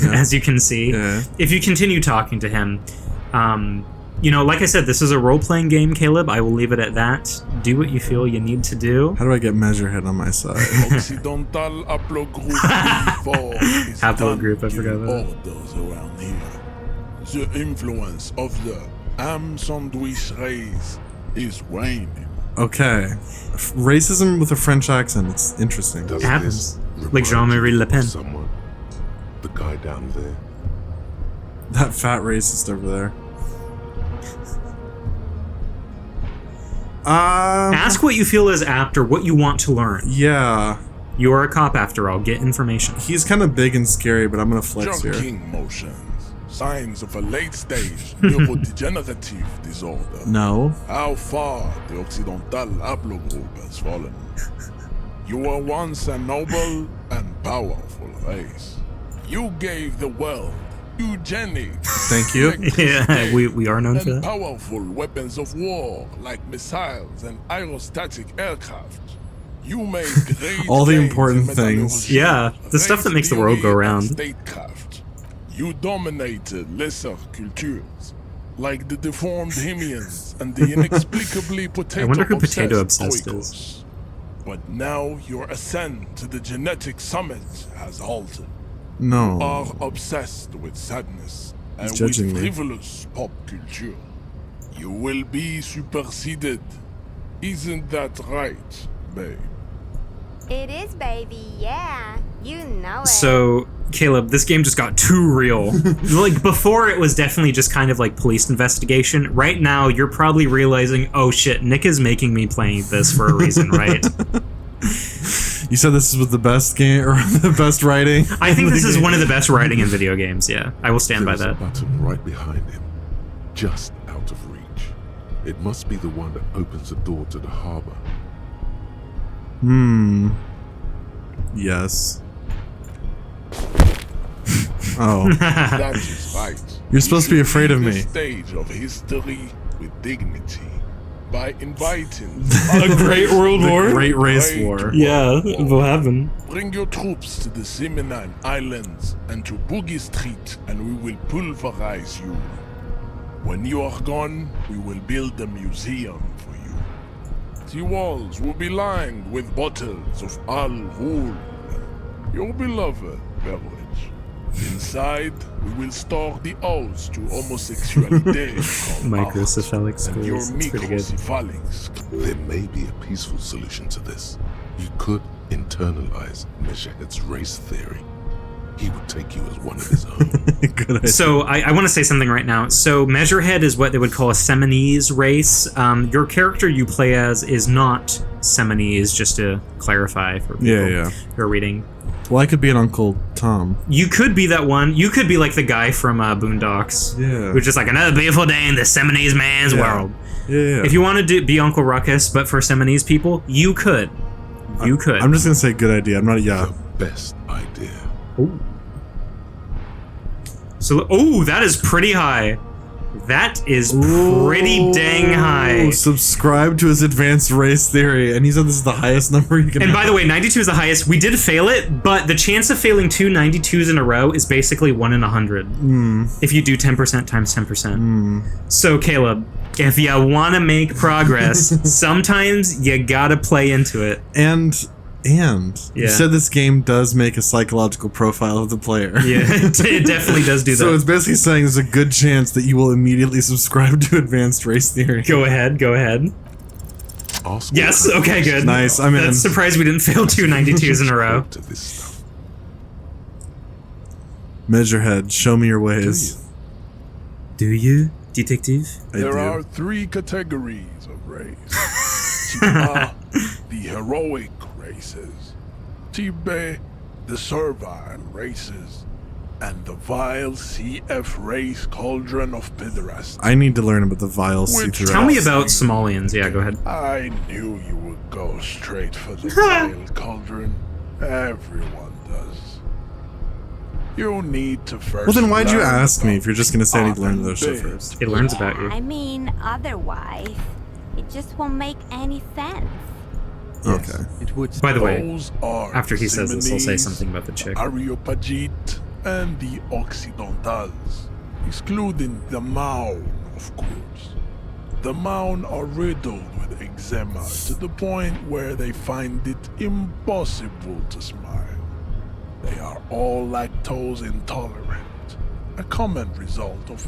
as you can see. Yeah. If you continue talking to him, you know, like I said, this is a role-playing game, Caleb. I will leave it at that. Do what you feel you need to do. How do I get Measurehead on my side? Occidental Haplogroup B4 is Haplogroup, I forgot that. orders around here. The influence of the ham sandwich race is waning. Okay. Racism with a French accent. It's interesting. Does happens. this Like Jean-Marie Le remind Pen. you of someone? The guy down there. That fat racist over there. Ask what you feel is apt or what you want to learn. Yeah. You are a cop after all. Get information. He's kind of big and scary, but I'm gonna flex here. Jogging motions. Signs of a late-stage neurodegenerative disorder. No. How far the Occidental Haplogroup has fallen. You were once a noble and powerful race. You gave the world eugenics. Thank you. Yeah, we are known for and that. powerful weapons of war like missiles and aerostatic aircraft. You made great All the gains important in things. metallurgy, Yeah, the stuff that makes the world go race round. beauty, and statecraft. You dominated lesser cultures, like the deformed Hemians and the inexplicably I wonder who Potato Obsessed Stoikos. is. But now your ascent to the genetic summit has halted. No. You are obsessed with sadness He's and judging with me. frivolous pop culture. You will be superseded. Isn't that right, babe? It is, baby, yeah. You know it. So, Caleb, this game just got too real. Like, before it was definitely just kind of like police investigation. Right now, you're probably realizing, oh shit, Nick is making me play this for a reason, right? You said this was the best game or the best writing? I think this is one of the best writing in video games, yeah. I will stand by There's that. a button right behind him, just out of reach. It must be the one that opens the door to the harbor. Yes. Oh. That is right. You're supposed to be You should afraid of leave me. the stage of history with dignity by inviting A Great World War? The Great Race Great War. Yeah, it will happen. Bring your troops to the Seminine Islands and to Boogie Street, and we will pulverize you. When you are gone, we will build a museum for you. The walls will be lined with bottles of Al Ghul, your beloved beverage. Inside, we will store the odes to homosexuality called Microcephalic art, and your schools. That's pretty good. microcephalics. There may be a peaceful solution to this. You could internalize Measurehead's race theory. He would take you as one of his own. Good idea. So I want to say something right now. So Measurehead is what they would call a Seminese race. Your character you play as is not Seminese, just to clarify for people Yeah. who are reading. Well, I could be an Uncle Tom. You could be that one. You could be like the guy from Boondocks. Yeah. Who's just like, another beautiful day in the Seminese man's world. Yeah. If you want to be Uncle Ruckus, but for Seminese people, you could. You could. I'm just gonna say good idea. I'm not. Yeah. Best idea. So, oh, that is pretty high. That is pretty dang high. Oh, subscribe to his advanced race theory, and he said this is the highest number you can. And have. by the way, 92 is the highest. We did fail it, but the chance of failing two 92s in a row is basically 1 in 100. If you do 10% times 10%. So, Caleb, if you want to make progress, sometimes you gotta play into it. And you Yeah. said this game does make a psychological profile of the player. Yeah, it definitely does do that. So it's basically saying there's a good chance that you will immediately subscribe to advanced race theory. Go ahead. Yes, okay, good. Nice, I'm in. That's surprised we didn't fail two 92s in a row. To this stuff. Measurehead, show me your ways. Do you, detective? There are 3 categories of race. Tiba, the heroic races. Tibe, the servile races. and the vile CF race cauldron of pederasty. I need to learn about the vile C3. Tell me about Somalians. Yeah, go ahead. I knew you would go straight for the vile cauldron. Everyone does. You need to first. Well, then why'd you learn ask me about if you're just gonna say I need to learn Arthur those shit Bale. first? It learns about you. I mean, otherwise, it just won't make any sense. Okay. It would. By the way, Those are after he says this, he'll say Simonese, something about the chick. Areopagite and the Occidentals, excluding the Maun, of course. The Maun are riddled with eczema to the point where they find it impossible to smile. They are all lactose intolerant, a common result of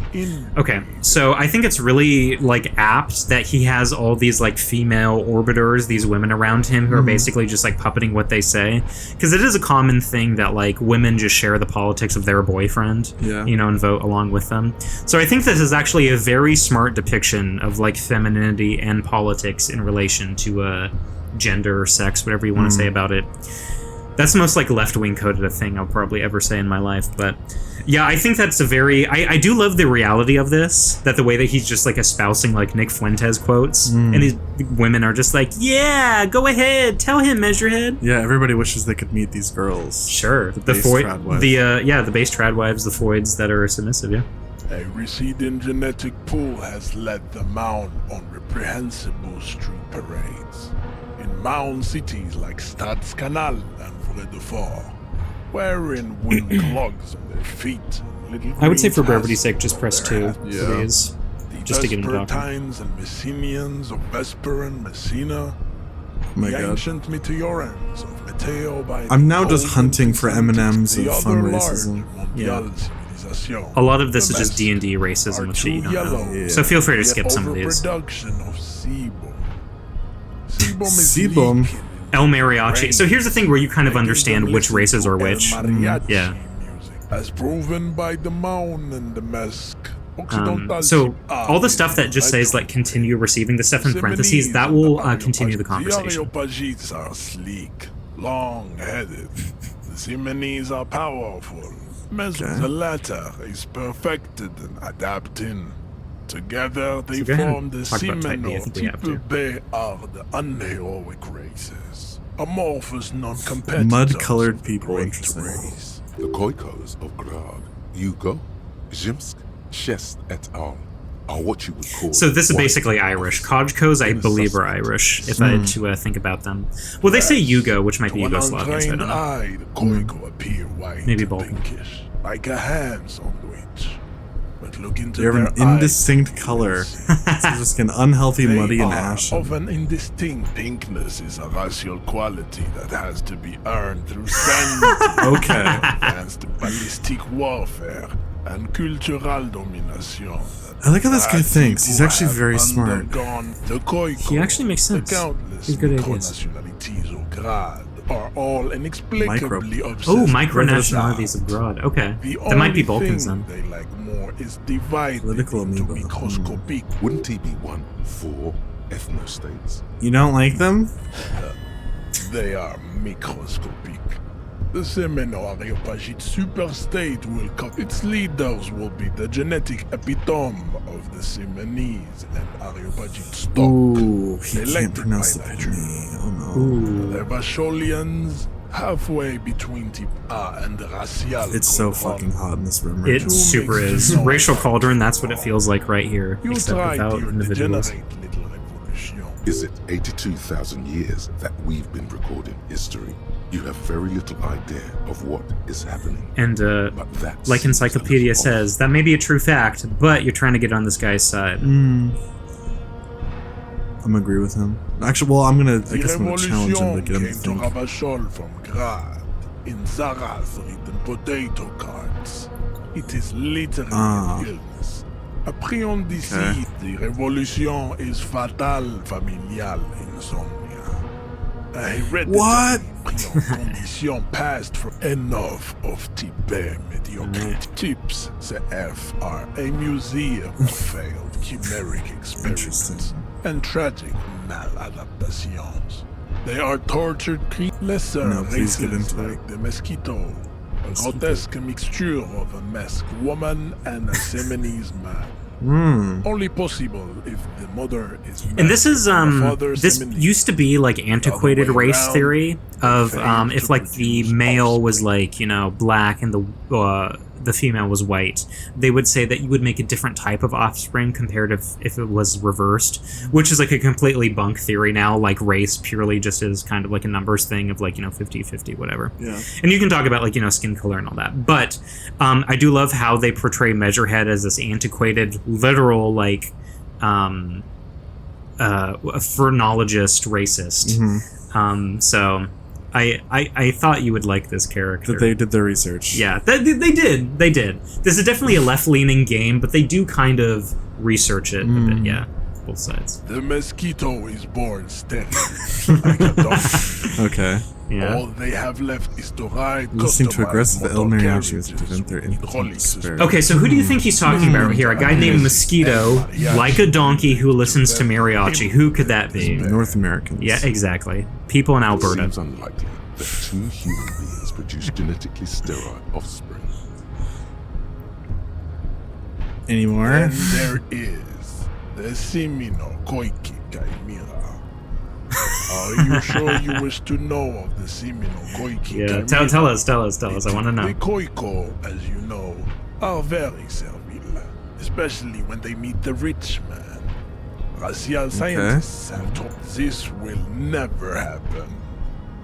Okay, so I think it's really like apt that he has all these like female orbiters, these women around him who are basically just like puppeting what they say, because it is a common thing that like women just share the politics of their boyfriend, you know, and vote along with them. So I think this is actually a very smart depiction of like femininity and politics in relation to gender or sex, whatever you want to say about it. That's the most like left-wing coded thing I'll probably ever say in my life, but yeah, I think that's a very... I do love the reality of this, that the way that he's just like espousing like Nick Fuentes quotes, and these women are just like, yeah, go ahead, tell him, Measurehead. Yeah, everybody wishes they could meet these girls. Sure. The base Foyd, trad wives. the base trad wives, the Foyds that are submissive, yeah. A receding genetic pool has led the Maun on reprehensible street parades. In Maun cities like Stadskanal and Vredefort, wearing wooden clogs on their feet. I would say for brevity's sake, just press 2, Yeah. please. Just to get him talking. Vespertines and Messenians of Vesper and Messina. my the God. ancient Meteorans of Meteo by I'm now the just Golden hunting for M&Ms the of other fun large racism. Mondial civilization. A lot of this is just D&D racism, which you don't know. So feel free to skip some of these. Overproduction of sebum. Sebum is Sebum. leaking El Mariachi. So here's the thing where you kind of understand which races are which. mariachi Yeah. as proven by the Maun and the Mesk. So all the stuff that just says like continue receiving the stuff in parentheses, that will continue the conversation. The Areopagites are sleek, long-headed. The Simonese are powerful. The latter is perfected and adapting. Together they So go ahead form and the talk about Type B, I think we have to. Simenotype. They are the unheroic races. Amorphous, non-competitive. Mud-colored people, interesting. The Khoikos of Grad, Yugo, Zhimsk, Shest et al. Are what you would call... So this is white basically Irish. Kodjkos, I believe, are Irish, if I had to think about them. Well, they say Yugo, which might be To an Yugoslavian, so I untrained don't know. eye, the Khoiko appear white Maybe and Balkan. pinkish, like a ham sandwich. But look into They have an their eyes, indistinct color. It's just an unhealthy, they muddy, and are ashen. of an indistinct pinkness is a racial quality that has to be earned through sanity, Okay. advanced ballistic warfare, and cultural domination. I like how this guy That thinks. He's people actually have very smart. undergone. The Khoiko, He actually makes sense. The countless He's good ideas. micronationalities of Grad are all inexplicably obsessed Oh, with micronationalities of Grad. Okay. That might be Balkans then. They like more is divided Political into amoeba. microscopic. Wouldn't he be one for ethnostates? You don't like them? They are microscopic. The Semeno Areopagite superstate will come. Its leaders will be the genetic epitome of the Simonese and Areopagite stock. Ooh, he can't Selected pronounce by the nature. Oh no. The Vasholians, halfway between type A and racial. It's so cauldron. fucking hot in this room right It now. super is. Racial cauldron, that's what it feels like right here, You except tried without your individuals. degenerate little revolution. Is it 82,000 years that we've been recording history? You have very little idea of what is happening. And But that like seems Encyclopedia a little says, that may be a true fact, but you're trying to get on this guy's side. I'm gonna agree with him. Actually, well, I guess I'm gonna challenge him to get him to came to think. Ravachol from Grad in Zaraz written potato cards. It is literally an illness. A prion d'ici, the revolution is fatal familial insomnia. A hereditary What? prion condition passed from enough of type mediocrity. Types, CF, are a museum of failed chimeric experiments and tragic maladaptations. They are tortured lesser No, please get races into it. like the mosquito, A grotesque mixture of a masked woman and a Simonese man. Only possible if the mother is And this is the father this Simonese. used to be like antiquated way race round, theory of famed if to like the produce male was like, you know, black and the female was white, they would say that you would make a different type of offspring compared to if it was reversed, which is like a completely bunk theory now. Like race purely just is kind of like a numbers thing of like, you know, 50-50, whatever. Yeah. And you can talk about like, you know, skin color and all that. But I do love how they portray Measurehead as this antiquated, literal, like, a phrenologist racist. So I thought you would like this character. That they did their research. Yeah, they did. They did. This is definitely a left-leaning game, but they do kind of research it a bit. Yeah, both sides. The mosquito is born steady, like a donkey. Okay. Yeah. All they have left is to ride. Listening to customized aggressive El motor Mariachi was to carriages prevent their with impotent hydraulic despair. Okay, so who do you think he's talking about here? A guy named Mosquito, like a donkey who listens to mariachi. Who could that be? North Americans. Yeah, exactly. People in It Alberta. seems unlikely that two human beings produce genetically sterile offspring. Any more? And there is the Simino Koiki Kaimira. Are you sure you wish to know of the Simino Koiki Yeah, Kaimira? tell us. I want to know. The Koiko, as you know, are very servile, especially when they meet the rich man. Racial scientists have told this will never happen.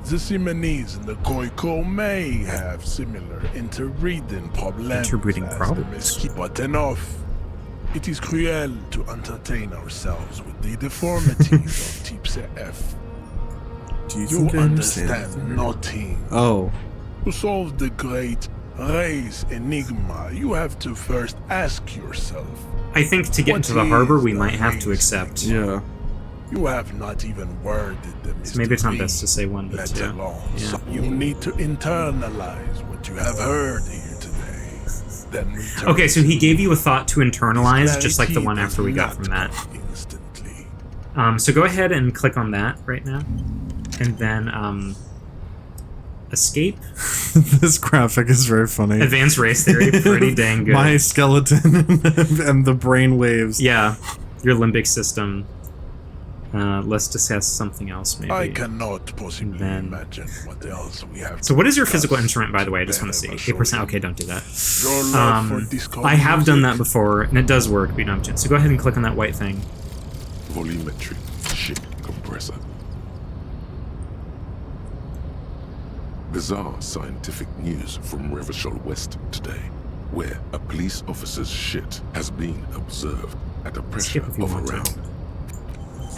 The Simonese and the Koiko may have similar interbreeding problems. Interbreeding as the problems? mosquito, but enough. It is cruel to entertain ourselves with the deformities of Type F. Do you You think I understand? understand nothing. Oh. To solve the great race enigma, you have to first ask yourself. I think to get into the harbor, we might have to accept. Yeah. You have not even worded the mystery. So maybe it's not best to say one, but let two. alone. Yeah. So you need to internalize what you have heard here today. Then return. Okay, so he gave you a thought to internalize, just like the Clarity one after we got does from that. not come instantly. So go ahead and click on that right now, and then escape. This graphic is very funny. Advanced race theory, pretty dang good. My skeleton and the brain waves. Yeah, your limbic system. Let's discuss something else, maybe. I cannot possibly imagine what else we have. So what is your physical discuss. instrument, by the way? I just want to see. 8%. Okay, don't do that. Your love for disco I have done music. that before, and it does work, but you don't have to. So go ahead and click on that white thing. Volumetric ship compressor. Bizarre scientific news from Revachol West today, where a police officer's shit has been observed at a pressure Skip if you of want to. around.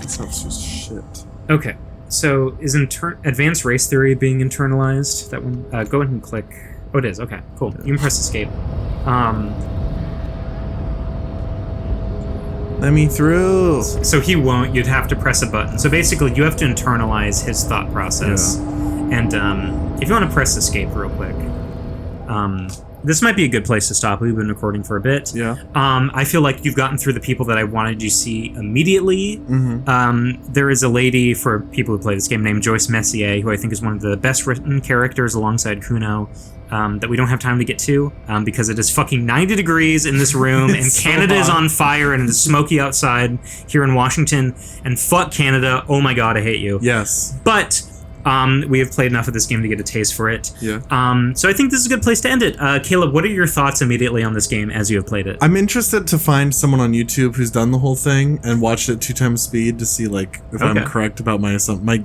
This stuff's just shit. Okay, so is advanced race theory being internalized? That one. Go ahead and click. Oh, it is. Okay, cool. You can press escape. Let me through. So he won't. You'd have to press a button. So basically, you have to internalize his thought process. And if you want to press escape real quick, this might be a good place to stop. We've been recording for a bit. Yeah. I feel like you've gotten through the people that I wanted you to see immediately. Mm-hmm. There is a lady, for people who play this game, named Joyce Messier, who I think is one of the best written characters alongside Kuno. That we don't have time to get to because it is fucking 90 degrees in this room and It's so Canada is hot. on fire and it is smoky outside here in Washington, and fuck Canada. Oh my god, I hate you. Yes. But we have played enough of this game to get a taste for it. Yeah. So I think this is a good place to end it. Caleb, what are your thoughts immediately on this game as you have played it? I'm interested to find someone on YouTube who's done the whole thing and watched it 2 times speed to see like if I'm Okay. correct about my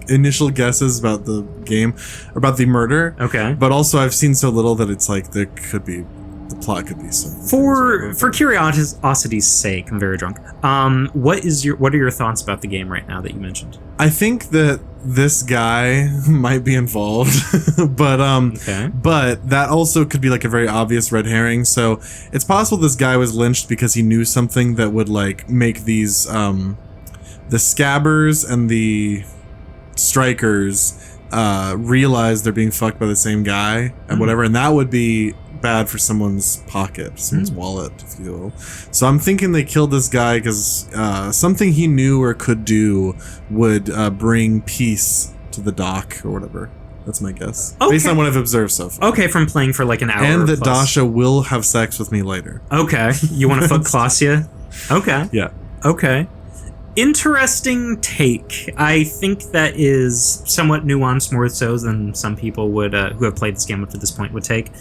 initial guesses about the game, about the murder. Okay. But also I've seen so little that it's like there could be the plot could be some. For curiosity's sake, I'm very drunk. What are your thoughts about the game right now that you mentioned? I think that this guy might be involved, but but that also could be like a very obvious red herring. So it's possible this guy was lynched because he knew something that would like make these the scabbers and the strikers realize they're being fucked by the same guy and whatever, and that would be bad for someone's pocket, someone's wallet, if you will. So I'm thinking they killed this guy because something he knew or could do would bring peace to the dock or whatever. That's my guess. Okay. Based on what I've observed so far. Okay, from playing for like an hour. And that plus. Dasha will have sex with me later. Okay, you want to fuck Klaasje? Okay. Yeah. Okay. Interesting take. I think that is somewhat nuanced, more so than some people would who have played this game up to this point would take.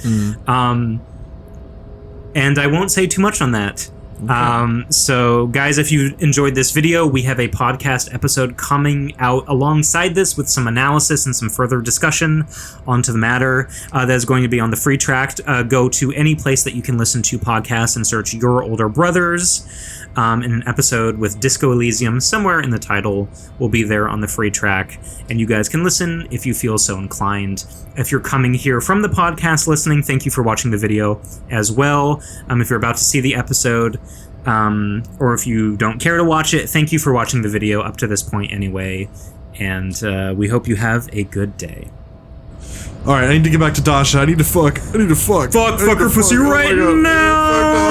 And I won't say too much on that. Okay. So guys, if you enjoyed this video, we have a podcast episode coming out alongside this with some analysis and some further discussion onto the matter. That is going to be on the free track. Go to any place that you can listen to podcasts and search Your Older Brothers. In an episode with Disco Elysium, somewhere in the title will be there on the free track, and you guys can listen if you feel so inclined. If you're coming here from the podcast listening, thank you for watching the video as well. If you're about to see the episode, or if you don't care to watch it, thank you for watching the video up to this point anyway, and we hope you have a good day. Alright, I need to get back to Dasha. I need to fuck. Fuck her pussy right now!